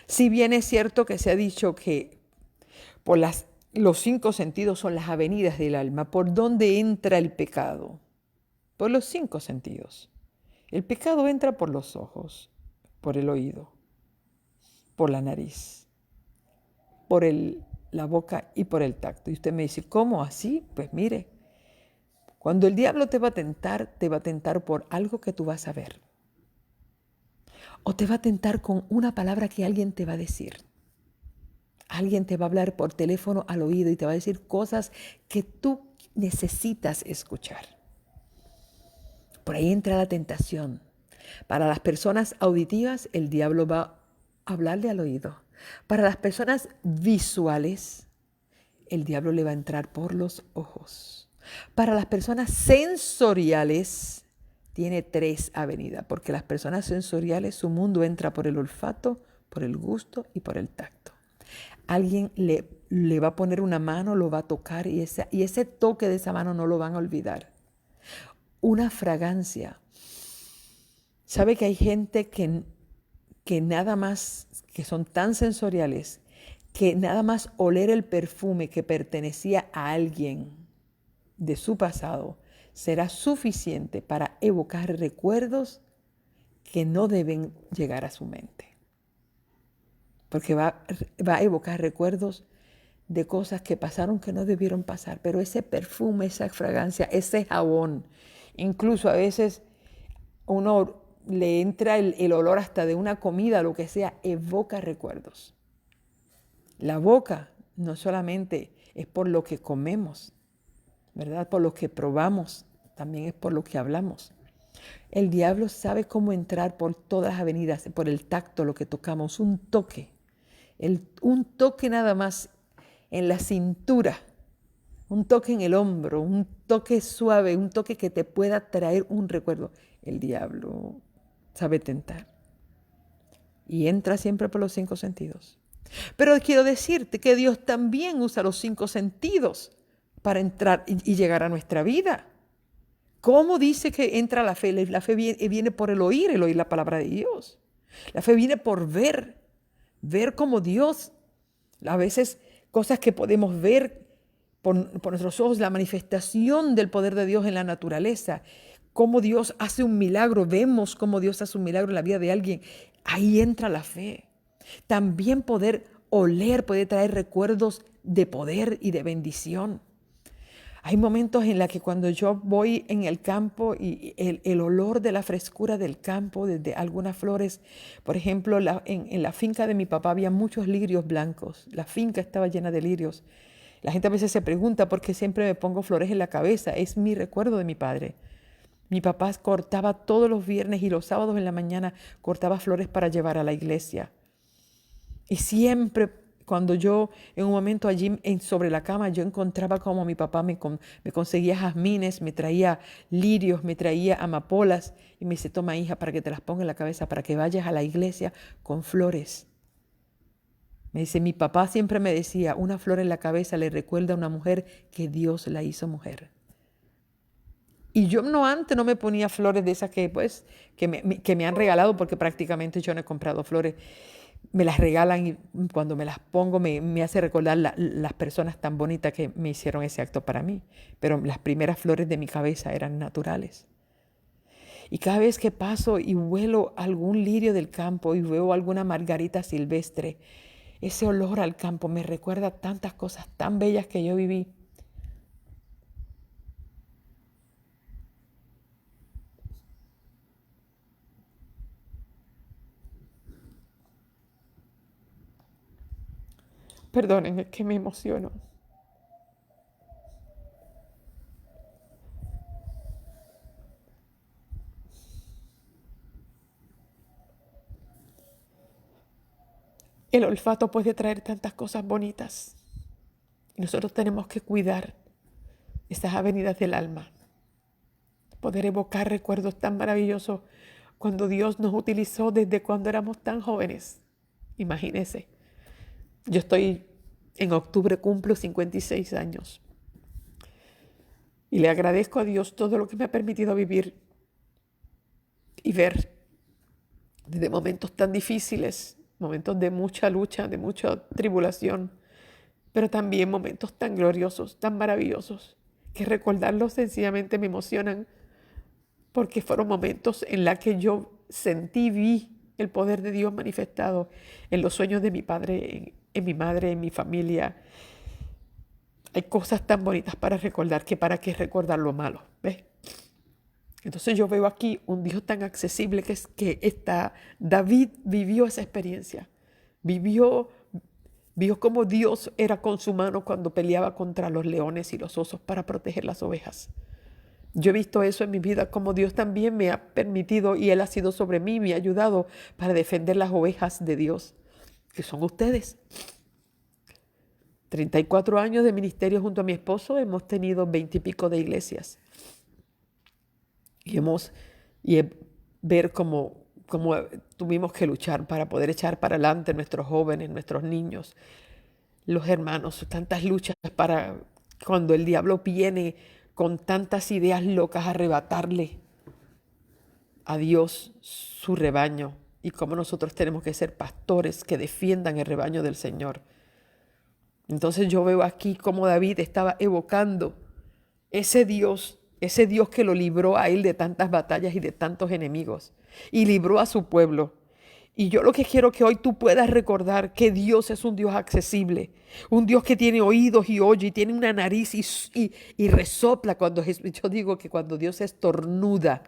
Si bien es cierto que se ha dicho que los 5 sentidos son las avenidas del alma, ¿por dónde entra el pecado? Por los 5 sentidos. El pecado entra por los ojos, por el oído, por la nariz, por la boca y por el tacto. Y usted me dice, ¿cómo así? Pues mire, cuando el diablo te va a tentar por algo que tú vas a ver. O te va a tentar con una palabra que alguien te va a decir. Alguien te va a hablar por teléfono al oído y te va a decir cosas que tú necesitas escuchar. Por ahí entra la tentación. Para las personas auditivas, el diablo va a hablarle al oído. Para las personas visuales, el diablo le va a entrar por los ojos. Para las personas sensoriales, tiene 3 avenidas, porque las personas sensoriales, su mundo entra por el olfato, por el gusto y por el tacto. Alguien le va a poner una mano, lo va a tocar y ese toque de esa mano no lo van a olvidar. Una fragancia. ¿Sabe que hay gente que nada más, que son tan sensoriales, que nada más oler el perfume que pertenecía a alguien de su pasado será suficiente para evocar recuerdos que no deben llegar a su mente? Porque va a evocar recuerdos de cosas que pasaron que no debieron pasar, pero ese perfume, esa fragancia, ese jabón, incluso a veces uno le entra el olor hasta de una comida, lo que sea, evoca recuerdos. La boca no solamente es por lo que comemos, ¿verdad? Por lo que probamos, también es por lo que hablamos. El diablo sabe cómo entrar por todas las avenidas, por el tacto, lo que tocamos, un toque. Un toque nada más en la cintura, un toque en el hombro, un toque suave, un toque que te pueda traer un recuerdo. El diablo sabe tentar y entra siempre por los 5 sentidos. Pero quiero decirte que Dios también usa los 5 sentidos para entrar y llegar a nuestra vida. ¿Cómo dice que entra la fe? La fe viene por el oír la palabra de Dios. La fe viene por ver como Dios, a veces cosas que podemos ver por nuestros ojos, la manifestación del poder de Dios en la naturaleza, cómo Dios hace un milagro, vemos cómo Dios hace un milagro en la vida de alguien, ahí entra la fe. También poder oler puede traer recuerdos de poder y de bendición. Hay momentos en los que cuando yo voy en el campo y el olor de la frescura del campo, desde algunas flores, por ejemplo, en la finca de mi papá había muchos lirios blancos. La finca estaba llena de lirios. La gente a veces se pregunta por qué siempre me pongo flores en la cabeza. Es mi recuerdo de mi padre. Mi papá cortaba todos los viernes y los sábados en la mañana, cortaba flores para llevar a la iglesia. Y siempre cuando yo en un momento allí sobre la cama, yo encontraba como mi papá me conseguía jazmines, me traía lirios, me traía amapolas y me dice, toma hija para que te las ponga en la cabeza, para que vayas a la iglesia con flores. Me dice, mi papá siempre me decía, una flor en la cabeza le recuerda a una mujer que Dios la hizo mujer. Y yo antes no me ponía flores de esas que me han regalado, porque prácticamente yo no he comprado flores. Me las regalan y cuando me las pongo me hace recordar las personas tan bonitas que me hicieron ese acto para mí. Pero las primeras flores de mi cabeza eran naturales. Y cada vez que paso y huelo algún lirio del campo y veo alguna margarita silvestre, ese olor al campo me recuerda tantas cosas tan bellas que yo viví. Perdonen, es que me emociono. El olfato puede traer tantas cosas bonitas. Y nosotros tenemos que cuidar esas avenidas del alma. Poder evocar recuerdos tan maravillosos cuando Dios nos utilizó desde cuando éramos tan jóvenes. Imagínense, yo en octubre cumplo 56 años. Y le agradezco a Dios todo lo que me ha permitido vivir y ver desde momentos tan difíciles, momentos de mucha lucha, de mucha tribulación, pero también momentos tan gloriosos, tan maravillosos, que recordarlos sencillamente me emocionan, porque fueron momentos en los que yo vi el poder de Dios manifestado en los sueños de mi padre, en mi madre, en mi familia. Hay cosas tan bonitas para recordar que para qué recordar lo malo, ¿ves? Entonces yo veo aquí un Dios tan accesible David vivió esa experiencia. Vio cómo Dios era con su mano cuando peleaba contra los leones y los osos para proteger las ovejas. Yo he visto eso en mi vida, como Dios también me ha permitido y Él ha sido sobre mí, me ha ayudado para defender las ovejas de Dios, que son ustedes. 34 años de ministerio junto a mi esposo, hemos tenido 20 y pico de iglesias. Y ver cómo tuvimos que luchar para poder echar para adelante nuestros jóvenes, nuestros niños, los hermanos, tantas luchas para cuando el diablo viene con tantas ideas locas a arrebatarle a Dios su rebaño, y cómo nosotros tenemos que ser pastores que defiendan el rebaño del Señor. Entonces yo veo aquí cómo David estaba evocando ese Dios que lo libró a él de tantas batallas y de tantos enemigos, y libró a su pueblo. Y yo lo que quiero que hoy tú puedas recordar que Dios es un Dios accesible, un Dios que tiene oídos y oye, y tiene una nariz y resopla yo digo que cuando Dios estornuda,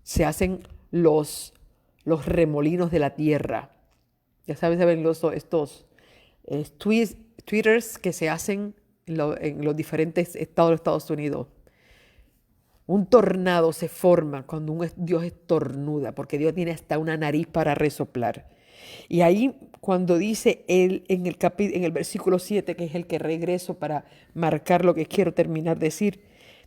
se hacen los remolinos de la tierra. Ya saben estos twitters que se hacen en los diferentes estados de Estados Unidos. Un tornado se forma cuando Dios estornuda, porque Dios tiene hasta una nariz para resoplar. Y ahí cuando dice él en el versículo 7, que es el que regreso para marcar lo que quiero terminar de decir,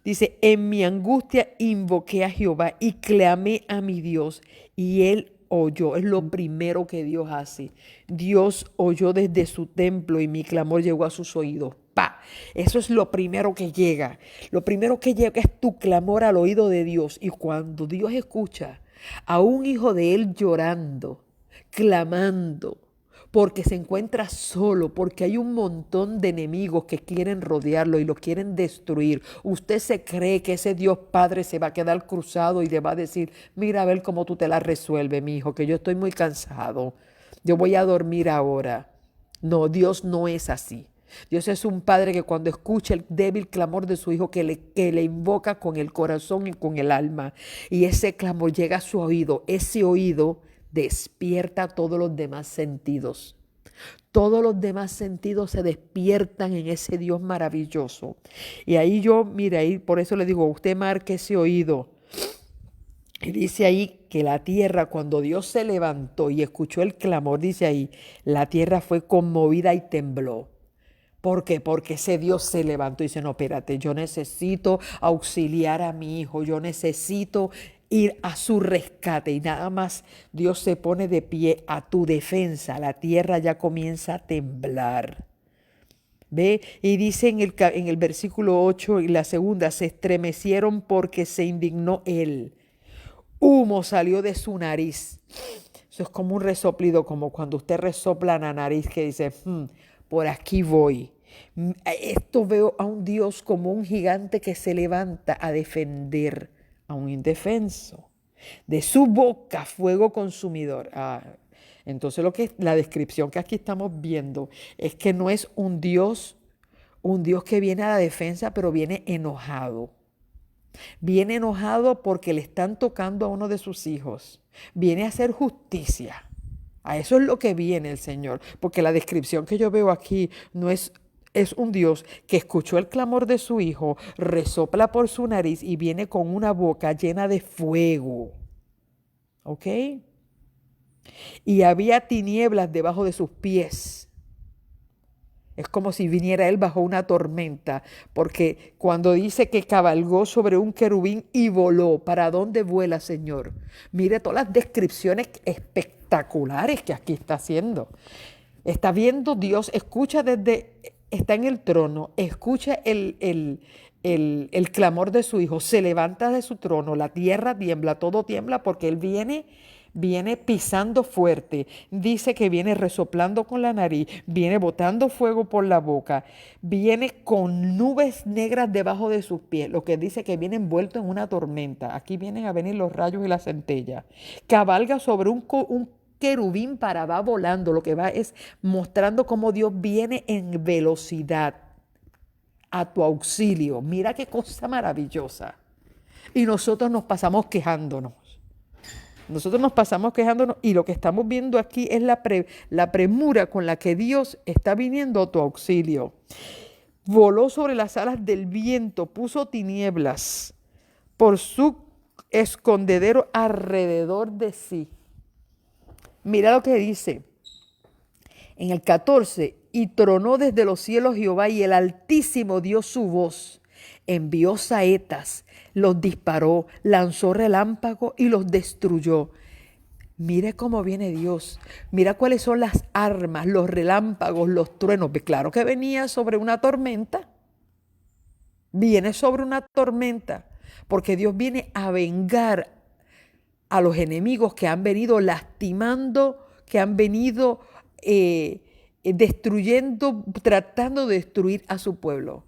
dice, en mi angustia invoqué a Jehová y clamé a mi Dios, y él oyó. Es lo primero que Dios hace. Dios oyó desde su templo y mi clamor llegó a sus oídos. ¡Pa! Eso es lo primero que llega. Lo primero que llega es tu clamor al oído de Dios. Y cuando Dios escucha a un hijo de él llorando, clamando, porque se encuentra solo, porque hay un montón de enemigos que quieren rodearlo y lo quieren destruir. Usted se cree que ese Dios Padre se va a quedar cruzado y le va a decir, mira a ver cómo tú te la resuelves, mi hijo, que yo estoy muy cansado. Yo voy a dormir ahora. No, Dios no es así. Dios es un padre que cuando escucha el débil clamor de su hijo, que le invoca con el corazón y con el alma, y ese clamor llega a su oído, ese oído despierta todos los demás sentidos. Todos los demás sentidos se despiertan en ese Dios maravilloso. Y ahí mira, ahí por eso le digo, usted marque ese oído. Y dice ahí que la tierra, cuando Dios se levantó y escuchó el clamor, dice ahí, la tierra fue conmovida y tembló. ¿Por qué? Porque ese Dios se levantó y dice, no, espérate, yo necesito auxiliar a mi hijo, yo necesito ir a su rescate. Y nada más Dios se pone de pie a tu defensa, la tierra ya comienza a temblar. ¿Ve? Y dice en el versículo 8 y la segunda, se estremecieron porque se indignó él. Humo salió de su nariz. Eso es como un resoplido, como cuando usted resopla la nariz que dice, por aquí voy. Esto veo a un Dios como un gigante que se levanta a defender a un indefenso. De su boca fuego consumidor. Entonces la descripción que aquí estamos viendo es que no es un Dios que viene a la defensa, pero viene enojado. Viene enojado porque le están tocando a uno de sus hijos. Viene a hacer justicia. A eso es lo que viene el Señor. Porque la descripción que yo veo aquí no es un Dios que escuchó el clamor de su hijo, resopla por su nariz y viene con una boca llena de fuego. ¿Ok? Y había tinieblas debajo de sus pies. Es como si viniera él bajo una tormenta, porque cuando dice que cabalgó sobre un querubín y voló, ¿para dónde vuela, Señor? Mire todas las descripciones espectaculares que aquí está haciendo. Está viendo Dios, está en el trono, escucha el clamor de su hijo, se levanta de su trono, la tierra tiembla, todo tiembla porque él viene pisando fuerte, dice que viene resoplando con la nariz, viene botando fuego por la boca, viene con nubes negras debajo de sus pies, lo que dice que viene envuelto en una tormenta. Aquí vienen a venir los rayos y la centella. Cabalga sobre un querubín va volando, lo que va es mostrando cómo Dios viene en velocidad a tu auxilio. Mira qué cosa maravillosa. Y nosotros nos pasamos quejándonos. Y lo que estamos viendo aquí es la premura con la que Dios está viniendo a tu auxilio. Voló sobre las alas del viento, puso tinieblas por su escondedero alrededor de sí. Mira lo que dice en el 14, y tronó desde los cielos Jehová, y el Altísimo dio su voz, envió saetas, los disparó, lanzó relámpago y los destruyó. Mire cómo viene Dios, mira cuáles son las armas, los relámpagos, los truenos. Claro que venía sobre una tormenta, viene sobre una tormenta, porque Dios viene a vengar a los enemigos que han venido lastimando, que han venido destruyendo, tratando de destruir a su pueblo.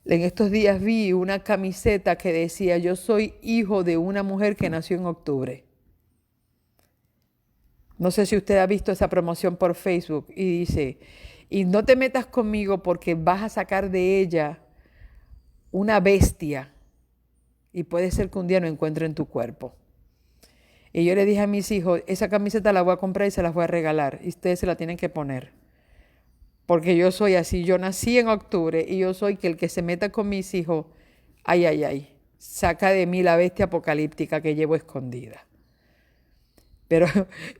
En estos días vi una camiseta que decía, yo soy hijo de una mujer que nació en octubre. No sé si usted ha visto esa promoción por Facebook y dice, y no te metas conmigo porque vas a sacar de ella una bestia y puede ser que un día no encuentre en tu cuerpo. Y yo le dije a mis hijos, esa camiseta la voy a comprar y se las voy a regalar y ustedes se la tienen que poner. Porque yo soy así, yo nací en octubre y yo soy que el que se meta con mis hijos, ay, saca de mí la bestia apocalíptica que llevo escondida. Pero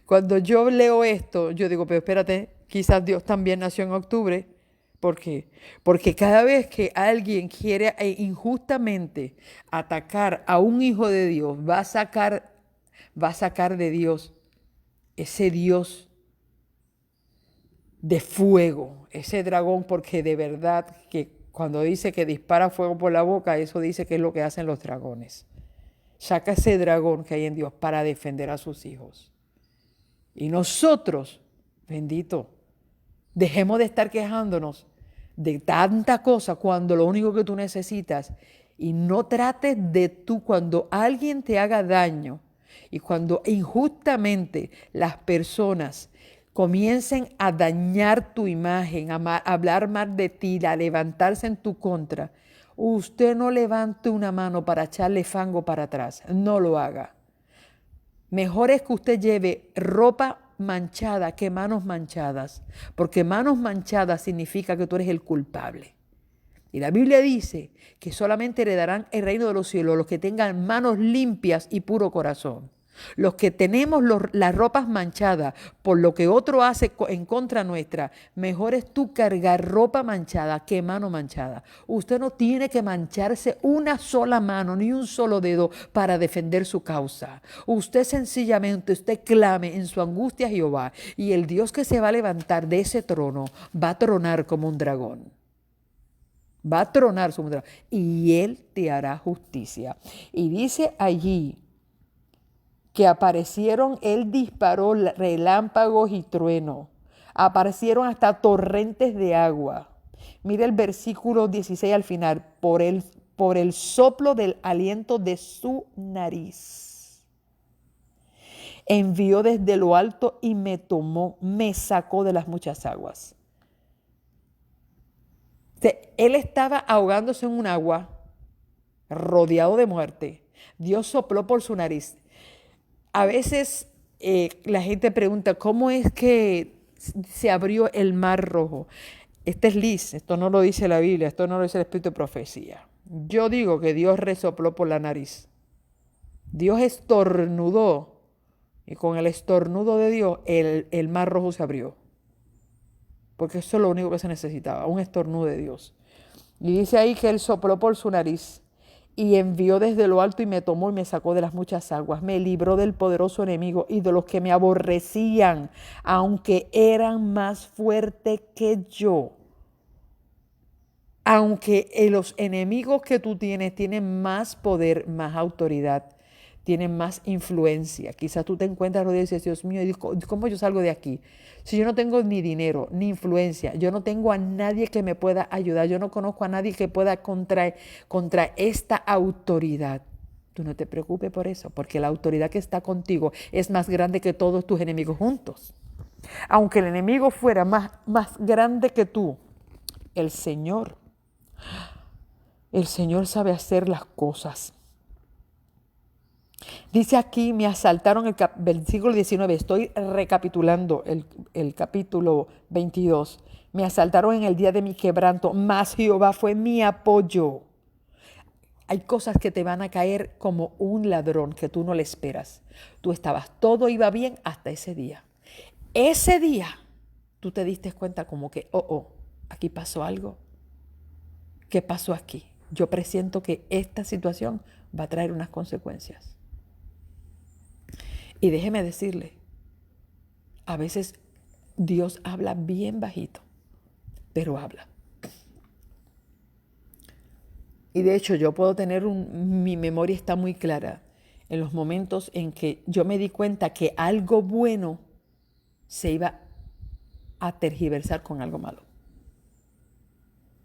cuando yo leo esto, yo digo, pero espérate, quizás Dios también nació en octubre. ¿Por qué? Porque cada vez que alguien quiere injustamente atacar a un hijo de Dios, va a sacar de Dios ese Dios de fuego, ese dragón, porque de verdad que cuando dice que dispara fuego por la boca, eso dice que es lo que hacen los dragones. Saca ese dragón que hay en Dios para defender a sus hijos. Y nosotros, bendito, dejemos de estar quejándonos de tanta cosa cuando lo único que tú necesitas, y no trates de tú cuando alguien te haga daño y cuando injustamente las personas comiencen a dañar tu imagen, a hablar mal de ti, a levantarse en tu contra, usted no levante una mano para echarle fango para atrás. No lo haga. Mejor es que usted lleve ropa manchada que manos manchadas, porque manos manchadas significa que tú eres el culpable. Y la Biblia dice que solamente heredarán el reino de los cielos los que tengan manos limpias y puro corazón. Los que tenemos las ropas manchadas por lo que otro hace en contra nuestra, mejor es tú cargar ropa manchada que mano manchada. Usted no tiene que mancharse una sola mano ni un solo dedo para defender su causa. Usted sencillamente, usted clame en su angustia a Jehová, y el Dios que se va a levantar de ese trono va a tronar como un dragón. Va a tronar su dragón y Él te hará justicia. Y dice allí que aparecieron, Él disparó relámpagos y truenos, aparecieron hasta torrentes de agua. Mira el versículo 16 al final, por el soplo del aliento de su nariz. Envió desde lo alto y me tomó, me sacó de las muchas aguas. Él estaba ahogándose en un agua, rodeado de muerte. Dios sopló por su nariz. A veces la gente pregunta, ¿cómo es que se abrió el mar rojo? Este es Liz, esto no lo dice la Biblia, esto no lo dice el Espíritu de Profecía. Yo digo que Dios resopló por la nariz. Dios estornudó y con el estornudo de Dios el mar rojo se abrió. Porque eso es lo único que se necesitaba, un estornudo de Dios. Y dice ahí que Él sopló por su nariz y envió desde lo alto y me tomó y me sacó de las muchas aguas. Me libró del poderoso enemigo y de los que me aborrecían, aunque eran más fuertes que yo. Aunque los enemigos que tú tienes tienen más poder, más autoridad, tienen más influencia. Quizás tú te encuentras rodeado y dices, Dios mío, ¿cómo yo salgo de aquí? Si yo no tengo ni dinero, ni influencia, yo no tengo a nadie que me pueda ayudar, yo no conozco a nadie que pueda contra esta autoridad. Tú no te preocupes por eso, porque la autoridad que está contigo es más grande que todos tus enemigos juntos. Aunque el enemigo fuera más grande que tú, el Señor sabe hacer las cosas. Dice aquí, me asaltaron el versículo 19, estoy recapitulando el capítulo 22. Me asaltaron en el día de mi quebranto, mas Jehová fue mi apoyo. Hay cosas que te van a caer como un ladrón que tú no le esperas. Tú estabas, todo iba bien hasta ese día. Ese día tú te diste cuenta como que, aquí pasó algo. ¿Qué pasó aquí? Yo presiento que esta situación va a traer unas consecuencias. Y déjeme decirle, a veces Dios habla bien bajito, pero habla. Y de hecho yo puedo tener mi memoria está muy clara en los momentos en que yo me di cuenta que algo bueno se iba a tergiversar con algo malo.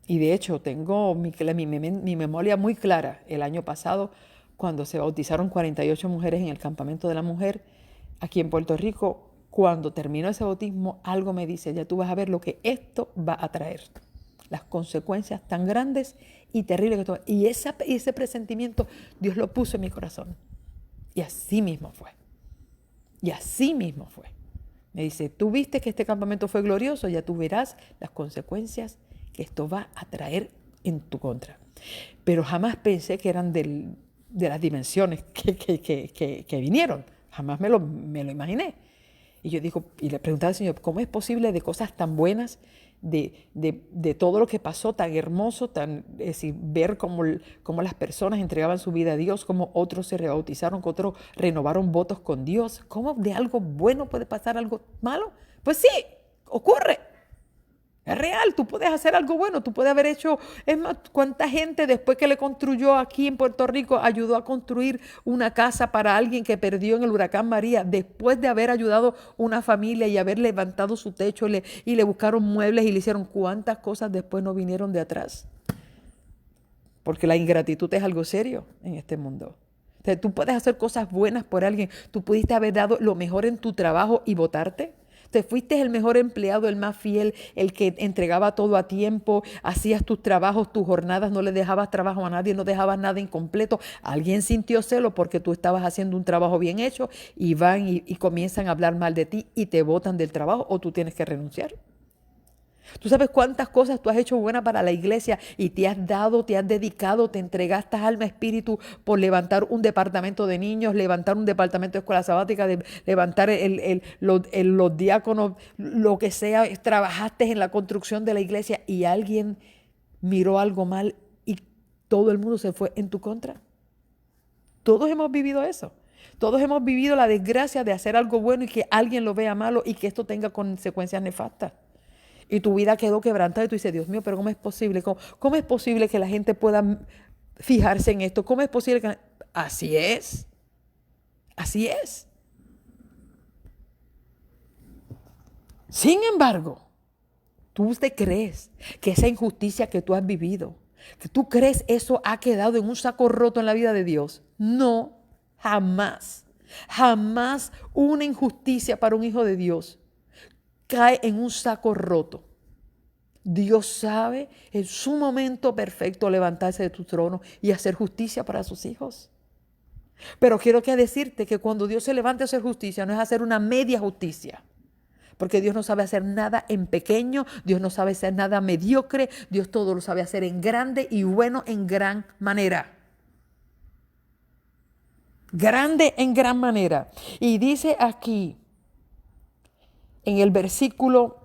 Y de hecho tengo mi memoria muy clara el año pasado cuando se bautizaron 48 mujeres en el campamento de la mujer aquí en Puerto Rico. Cuando terminó ese bautismo, algo me dice, ya tú vas a ver lo que esto va a traer. Las consecuencias tan grandes y terribles que todo. Y ese presentimiento Dios lo puso en mi corazón. Y así mismo fue. Y así mismo fue. Me dice, tú viste que este campamento fue glorioso, ya tú verás las consecuencias que esto va a traer en tu contra. Pero jamás pensé que eran de las dimensiones que vinieron. Jamás me lo imaginé. Y yo digo, y le preguntaba al Señor, ¿cómo es posible de cosas tan buenas, de todo lo que pasó, tan hermoso, es decir, ver cómo las personas entregaban su vida a Dios, cómo otros se rebautizaron, cómo otros renovaron votos con Dios? ¿Cómo de algo bueno puede pasar algo malo? Pues sí, ocurre. Es real, tú puedes hacer algo bueno, tú puedes haber hecho, es más, ¿cuánta gente después que le construyó aquí en Puerto Rico ayudó a construir una casa para alguien que perdió en el huracán María, después de haber ayudado una familia y haber levantado su techo y le buscaron muebles y le hicieron cuántas cosas después no vinieron de atrás? Porque la ingratitud es algo serio en este mundo. O sea, tú puedes hacer cosas buenas por alguien, tú pudiste haber dado lo mejor en tu trabajo y votarte. Te fuiste el mejor empleado, el más fiel, el que entregaba todo a tiempo, hacías tus trabajos, tus jornadas, no le dejabas trabajo a nadie, no dejabas nada incompleto. Alguien sintió celo porque tú estabas haciendo un trabajo bien hecho y van y comienzan a hablar mal de ti y te botan del trabajo o tú tienes que renunciar. Tú sabes cuántas cosas tú has hecho buenas para la iglesia y te has dado, te has dedicado, te entregaste alma, espíritu por levantar un departamento de niños, levantar un departamento de escuela sabática, levantar los diáconos, lo que sea. Trabajaste en la construcción de la iglesia y alguien miró algo mal y todo el mundo se fue en tu contra. Todos hemos vivido eso. Todos hemos vivido la desgracia de hacer algo bueno y que alguien lo vea malo y que esto tenga consecuencias nefastas. Y tu vida quedó quebrantada y tú dices, Dios mío, pero ¿cómo es posible? ¿Cómo es posible que la gente pueda fijarse en esto? ¿Cómo es posible que... Así es. Así es. Sin embargo, tú te crees que esa injusticia que tú has vivido, que tú crees eso ha quedado en un saco roto en la vida de Dios. No, jamás. Jamás una injusticia para un hijo de Dios cae en un saco roto. Dios sabe en su momento perfecto levantarse de tu trono y hacer justicia para sus hijos. Pero quiero decirte que cuando Dios se levanta a hacer justicia, no es hacer una media justicia. Porque Dios no sabe hacer nada en pequeño, Dios no sabe hacer nada mediocre, Dios todo lo sabe hacer en grande y bueno en gran manera. Grande en gran manera. Y dice aquí, en el versículo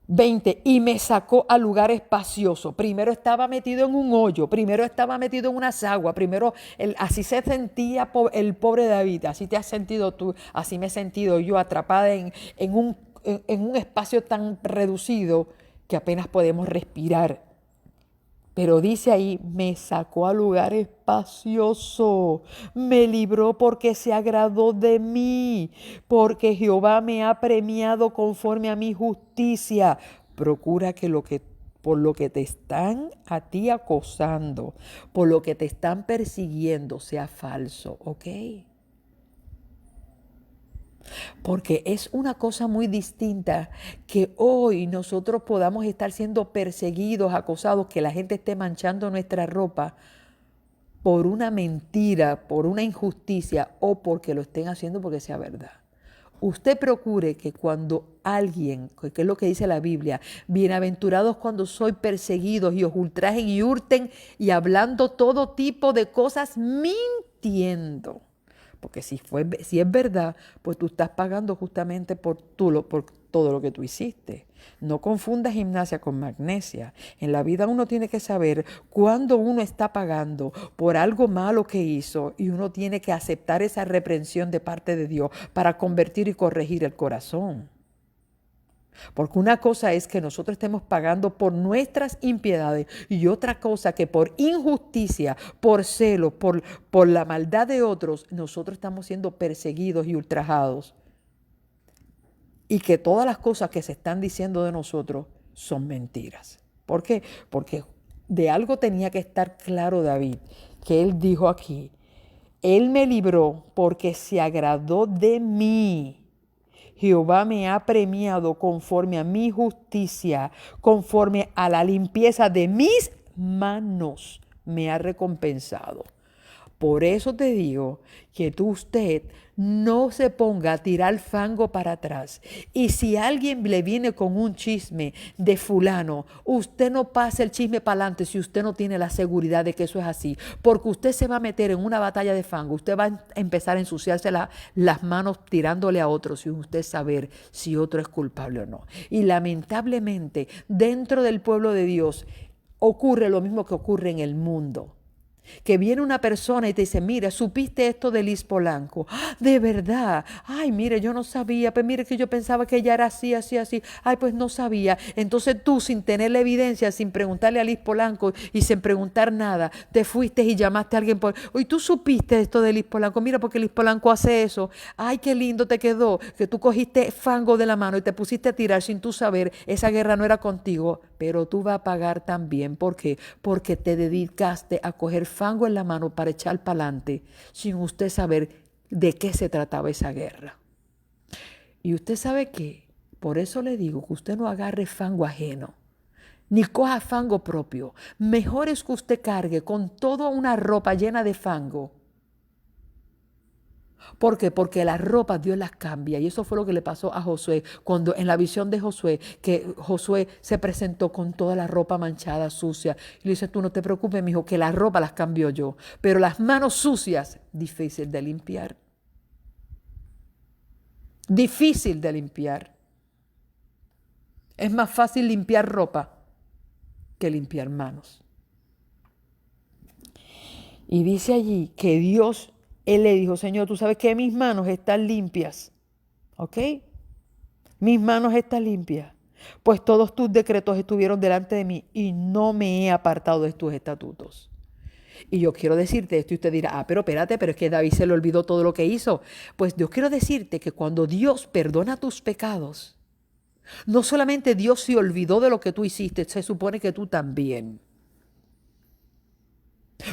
20, y me sacó a lugar espacioso. Primero estaba metido en un hoyo, primero estaba metido en unas aguas, primero así se sentía el pobre David, así te has sentido tú, así me he sentido yo, atrapada en un espacio tan reducido que apenas podemos respirar. Pero dice ahí, me sacó a lugar espacioso, me libró porque se agradó de mí, porque Jehová me ha premiado conforme a mi justicia. Procura que por lo que te están a ti acosando, por lo que te están persiguiendo, sea falso, ¿ok? Porque es una cosa muy distinta que hoy nosotros podamos estar siendo perseguidos, acosados, que la gente esté manchando nuestra ropa por una mentira, por una injusticia o porque lo estén haciendo porque sea verdad. Usted procure que cuando alguien, que es lo que dice la Biblia, bienaventurados cuando soy perseguidos y os ultrajen y hurten y hablando todo tipo de cosas mintiendo. Porque si es verdad, pues tú estás pagando justamente por todo lo que tú hiciste. No confundas gimnasia con magnesia. En la vida uno tiene que saber cuándo uno está pagando por algo malo que hizo y uno tiene que aceptar esa reprensión de parte de Dios para convertir y corregir el corazón. Porque una cosa es que nosotros estemos pagando por nuestras impiedades y otra cosa que por injusticia, por celo, por la maldad de otros, nosotros estamos siendo perseguidos y ultrajados. Y que todas las cosas que se están diciendo de nosotros son mentiras. ¿Por qué? Porque de algo tenía que estar claro David, que él dijo aquí, él me libró porque se agradó de mí. Jehová me ha premiado conforme a mi justicia, conforme a la limpieza de mis manos, me ha recompensado. Por eso te digo que usted no se ponga a tirar fango para atrás. Y si alguien le viene con un chisme de fulano, usted no pase el chisme para adelante si usted no tiene la seguridad de que eso es así. Porque usted se va a meter en una batalla de fango. Usted va a empezar a ensuciarse las manos tirándole a otro sin usted saber si otro es culpable o no. Y lamentablemente, dentro del pueblo de Dios ocurre lo mismo que ocurre en el mundo. Que viene una persona y te dice, mira, ¿supiste esto de Liz Polanco? ¡Ah, de verdad! Ay, mire, yo no sabía, pues mire que yo pensaba que ella era así, así, así. Ay, pues no sabía. Entonces tú, sin tener la evidencia, sin preguntarle a Liz Polanco y sin preguntar nada, te fuiste y llamaste a alguien por... Oye, ¿tú supiste esto de Liz Polanco? Mira, porque Liz Polanco hace eso. Ay, qué lindo te quedó, que tú cogiste fango de la mano y te pusiste a tirar sin tú saber. Esa guerra no era contigo, pero tú vas a pagar también. ¿Por qué? Porque te dedicaste a coger fango en la mano para echar para adelante sin usted saber de qué se trataba esa guerra. Y usted sabe que, por eso le digo que usted no agarre fango ajeno, ni coja fango propio. Mejor es que usted cargue con toda una ropa llena de fango. ¿Por qué? Porque las ropas Dios las cambia. Y eso fue lo que le pasó a Josué cuando en la visión de Josué, que Josué se presentó con toda la ropa manchada, sucia. Y le dice, tú no te preocupes, mijo, que las ropas las cambio yo. Pero las manos sucias, difícil de limpiar. Difícil de limpiar. Es más fácil limpiar ropa que limpiar manos. Y dice allí que Dios, Él le dijo, Señor, tú sabes que mis manos están limpias. ¿Ok? Mis manos están limpias. Pues todos tus decretos estuvieron delante de mí y no me he apartado de tus estatutos. Y yo quiero decirte esto y usted dirá, pero espérate, pero es que David se le olvidó todo lo que hizo. Pues yo quiero decirte que cuando Dios perdona tus pecados, no solamente Dios se olvidó de lo que tú hiciste, se supone que tú también.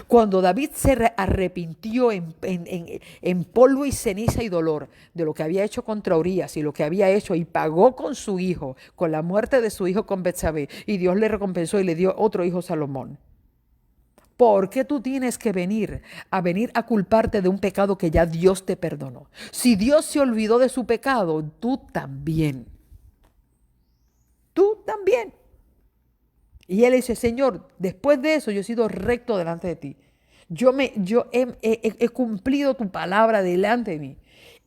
Cuando David se arrepintió en polvo y ceniza y dolor de lo que había hecho contra Urías y lo que había hecho y pagó con su hijo, con la muerte de su hijo con Betsabé, y Dios le recompensó y le dio otro hijo Salomón. ¿Por qué tú tienes que venir a culparte de un pecado que ya Dios te perdonó? Si Dios se olvidó de su pecado, tú también. Tú también. Y él dice, Señor, después de eso yo he sido recto delante de ti. Yo he cumplido tu palabra delante de mí.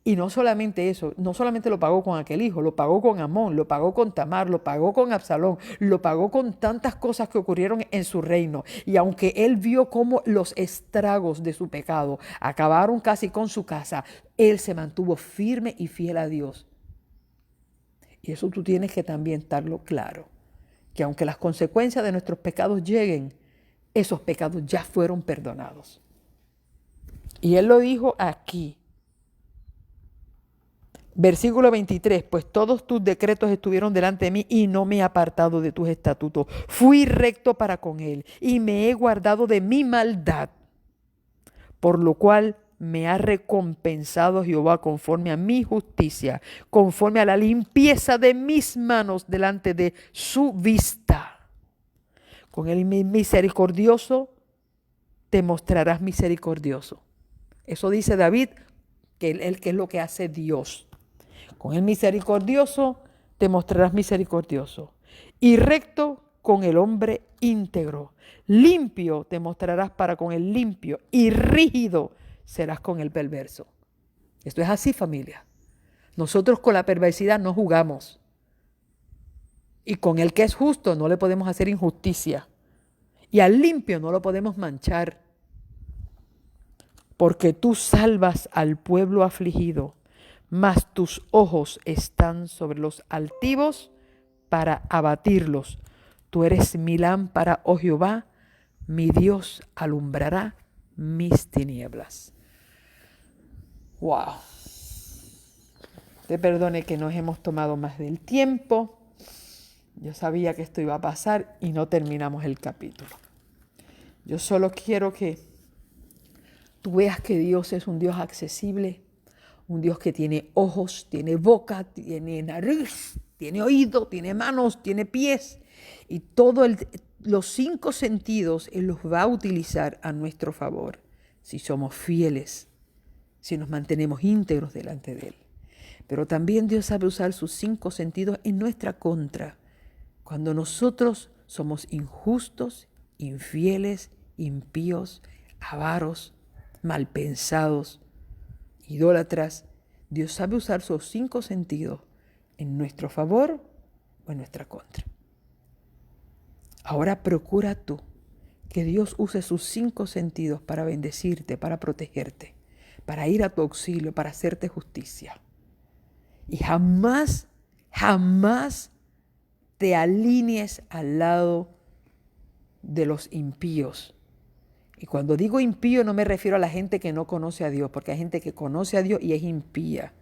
Y no solamente eso, no solamente lo pagó con aquel hijo, lo pagó con Amón, lo pagó con Tamar, lo pagó con Absalón, lo pagó con tantas cosas que ocurrieron en su reino. Y aunque él vio cómo los estragos de su pecado acabaron casi con su casa, él se mantuvo firme y fiel a Dios. Y eso tú tienes que también estarlo claro, que aunque las consecuencias de nuestros pecados lleguen, esos pecados ya fueron perdonados. Y él lo dijo aquí. Versículo 23, pues todos tus decretos estuvieron delante de mí y no me he apartado de tus estatutos. Fui recto para con él y me he guardado de mi maldad, por lo cual me ha recompensado Jehová conforme a mi justicia, conforme a la limpieza de mis manos delante de su vista. Con el misericordioso te mostrarás misericordioso. Eso dice David, que es lo que hace Dios. Con el misericordioso te mostrarás misericordioso. Y recto con el hombre íntegro. Limpio te mostrarás para con el limpio. Y rígido serás con el perverso. Esto es así, familia. Nosotros con la perversidad no jugamos. Y con el que es justo no le podemos hacer injusticia. Y al limpio no lo podemos manchar. Porque tú salvas al pueblo afligido, mas tus ojos están sobre los altivos para abatirlos. Tú eres mi lámpara, oh Jehová, mi Dios alumbrará mis tinieblas. Wow. Te perdone que nos hemos tomado más del tiempo. Yo sabía que esto iba a pasar y no terminamos el capítulo. Yo solo quiero que tú veas que Dios es un Dios accesible, un Dios que tiene ojos, tiene boca, tiene nariz, tiene oído, tiene manos, tiene pies. Y los 5 sentidos Él los va a utilizar a nuestro favor si somos fieles, si nos mantenemos íntegros delante de Él. Pero también Dios sabe usar sus 5 sentidos en nuestra contra, cuando nosotros somos injustos, infieles, impíos, avaros, malpensados, idólatras. Dios sabe usar sus 5 sentidos en nuestro favor o en nuestra contra. Ahora procura tú que Dios use sus 5 sentidos para bendecirte, para protegerte, para ir a tu auxilio, para hacerte justicia. Y jamás, jamás te alinees al lado de los impíos. Y cuando digo impío no me refiero a la gente que no conoce a Dios, porque hay gente que conoce a Dios y es impía.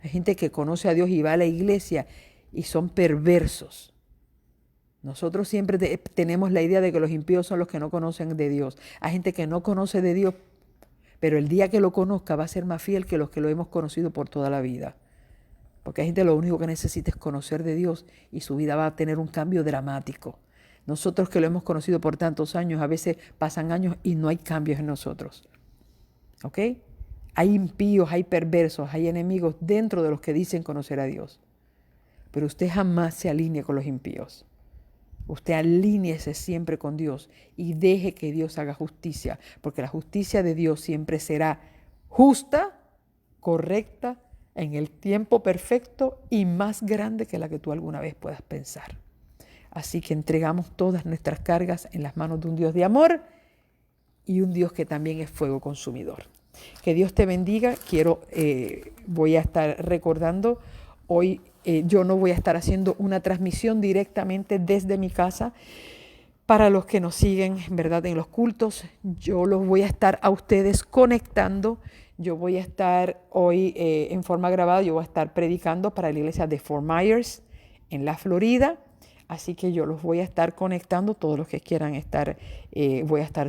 Hay gente que conoce a Dios y va a la iglesia y son perversos. Nosotros siempre tenemos la idea de que los impíos son los que no conocen de Dios. Hay gente que no conoce de Dios, pero el día que lo conozca va a ser más fiel que los que lo hemos conocido por toda la vida. Porque hay gente lo único que necesita es conocer de Dios y su vida va a tener un cambio dramático. Nosotros que lo hemos conocido por tantos años, a veces pasan años y no hay cambios en nosotros. ¿Ok? Hay impíos, hay perversos, hay enemigos dentro de los que dicen conocer a Dios. Pero usted jamás se alinee con los impíos. Usted alíñese siempre con Dios y deje que Dios haga justicia, porque la justicia de Dios siempre será justa, correcta, en el tiempo perfecto y más grande que la que tú alguna vez puedas pensar. Así que entregamos todas nuestras cargas en las manos de un Dios de amor y un Dios que también es fuego consumidor. Que Dios te bendiga. Voy a estar recordando hoy. Yo no voy a estar haciendo una transmisión directamente desde mi casa. Para los que nos siguen, ¿verdad?, en los cultos, yo los voy a estar a ustedes conectando. Yo voy a estar hoy en forma grabada, yo voy a estar predicando para la iglesia de Fort Myers en la Florida. Así que yo los voy a estar conectando, todos los que quieran estar, voy a estar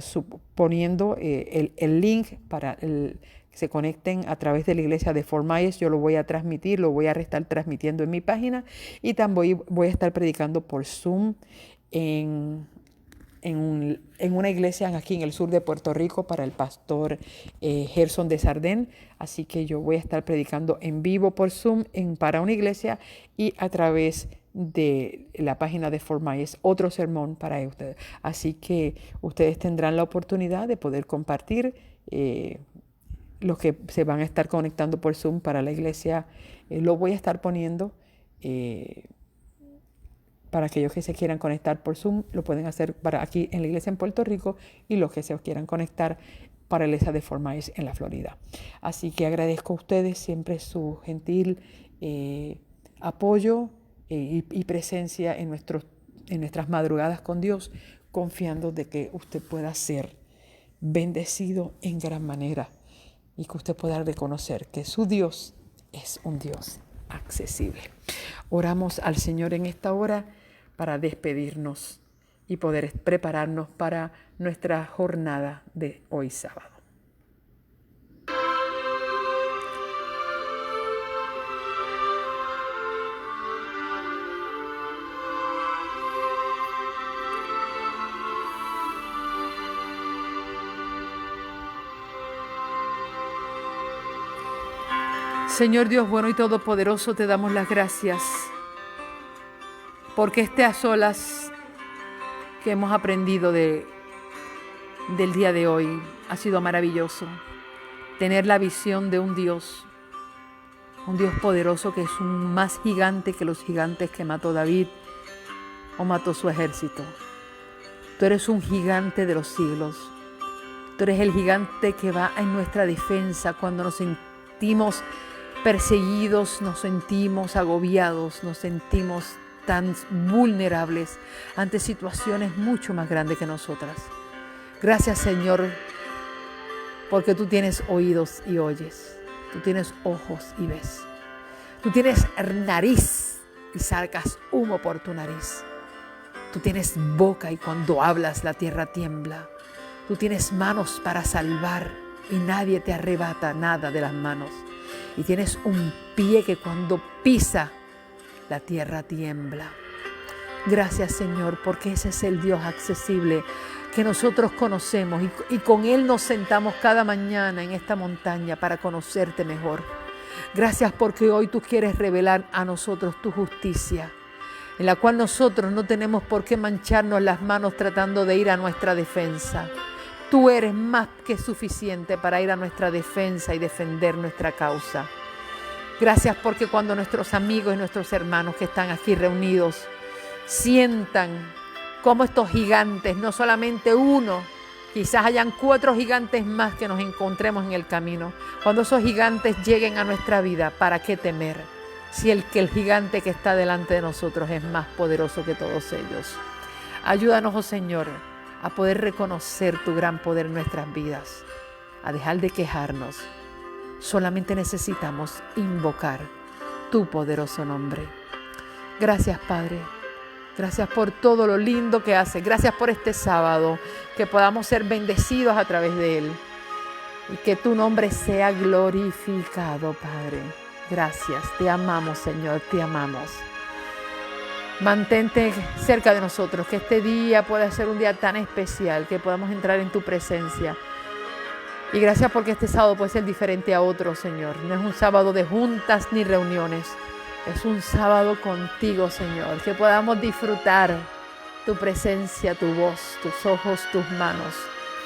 poniendo el link para que se conecten a través de la iglesia de Fort Myers. Yo lo voy a transmitir, lo voy a estar transmitiendo en mi página y también voy a estar predicando por Zoom en una iglesia aquí en el sur de Puerto Rico para el pastor Gerson Desjardins. Así que yo voy a estar predicando en vivo por Zoom para una iglesia y a través de la página de Fort Myers, otro sermón para ustedes. Así que ustedes tendrán la oportunidad de poder compartir los que se van a estar conectando por Zoom para la iglesia. Lo voy a estar poniendo para aquellos que se quieran conectar por Zoom, lo pueden hacer para aquí en la iglesia en Puerto Rico y los que se quieran conectar para la iglesia de Fort Myers en la Florida. Así que agradezco a ustedes siempre su gentil apoyo y presencia en nuestras madrugadas con Dios, confiando de que usted pueda ser bendecido en gran manera y que usted pueda reconocer que su Dios es un Dios accesible. Oramos al Señor en esta hora para despedirnos y poder prepararnos para nuestra jornada de hoy sábado. Señor Dios bueno y todopoderoso, te damos las gracias porque a solas que hemos aprendido del día de hoy ha sido maravilloso. Tener la visión de un Dios poderoso que es un más gigante que los gigantes que mató David o mató su ejército. Tú eres un gigante de los siglos. Tú eres el gigante que va en nuestra defensa cuando nos sentimos perseguidos, nos sentimos agobiados, nos sentimos tan vulnerables ante situaciones mucho más grandes que nosotras. Gracias, Señor, porque tú tienes oídos y oyes, tú tienes ojos y ves, tú tienes nariz y sacas humo por tu nariz, tú tienes boca y cuando hablas la tierra tiembla, tú tienes manos para salvar y nadie te arrebata nada de las manos. Y tienes un pie que cuando pisa, la tierra tiembla. Gracias, Señor, porque ese es el Dios accesible que nosotros conocemos y con Él nos sentamos cada mañana en esta montaña para conocerte mejor. Gracias porque hoy tú quieres revelar a nosotros tu justicia, en la cual nosotros no tenemos por qué mancharnos las manos tratando de ir a nuestra defensa. Tú eres más que suficiente para ir a nuestra defensa y defender nuestra causa. Gracias porque cuando nuestros amigos y nuestros hermanos que están aquí reunidos sientan como estos gigantes, no solamente uno, quizás hayan 4 gigantes más que nos encontremos en el camino. Cuando esos gigantes lleguen a nuestra vida, ¿para qué temer? Si el gigante que está delante de nosotros es más poderoso que todos ellos. Ayúdanos, oh Señor, a poder reconocer tu gran poder en nuestras vidas, a dejar de quejarnos. Solamente necesitamos invocar tu poderoso nombre. Gracias, Padre. Gracias por todo lo lindo que haces. Gracias por este sábado, que podamos ser bendecidos a través de él. Y que tu nombre sea glorificado, Padre. Gracias. Te amamos, Señor, te amamos. Mantente cerca de nosotros, que este día pueda ser un día tan especial, que podamos entrar en tu presencia. Y gracias porque este sábado puede ser diferente a otro, Señor. No es un sábado de juntas ni reuniones. Es un sábado contigo, Señor. Que podamos disfrutar tu presencia, tu voz, tus ojos, tus manos.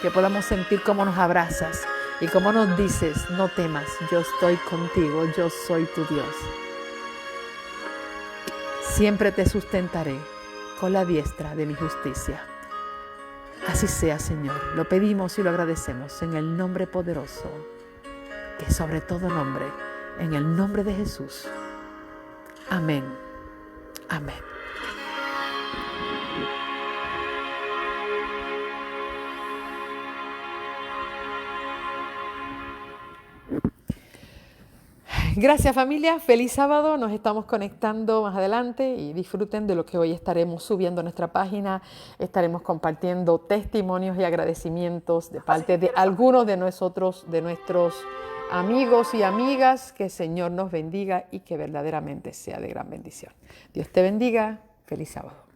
Que podamos sentir cómo nos abrazas y cómo nos dices, no temas, yo estoy contigo, yo soy tu Dios. Siempre te sustentaré con la diestra de mi justicia. Así sea, Señor. Lo pedimos y lo agradecemos en el nombre poderoso, que es sobre todo nombre, en el nombre de Jesús. Amén. Amén. Gracias, familia. Feliz sábado. Nos estamos conectando más adelante y disfruten de lo que hoy estaremos subiendo a nuestra página. Estaremos compartiendo testimonios y agradecimientos de parte de algunos de nosotros, de nuestros amigos y amigas. Que el Señor nos bendiga y que verdaderamente sea de gran bendición. Dios te bendiga. Feliz sábado.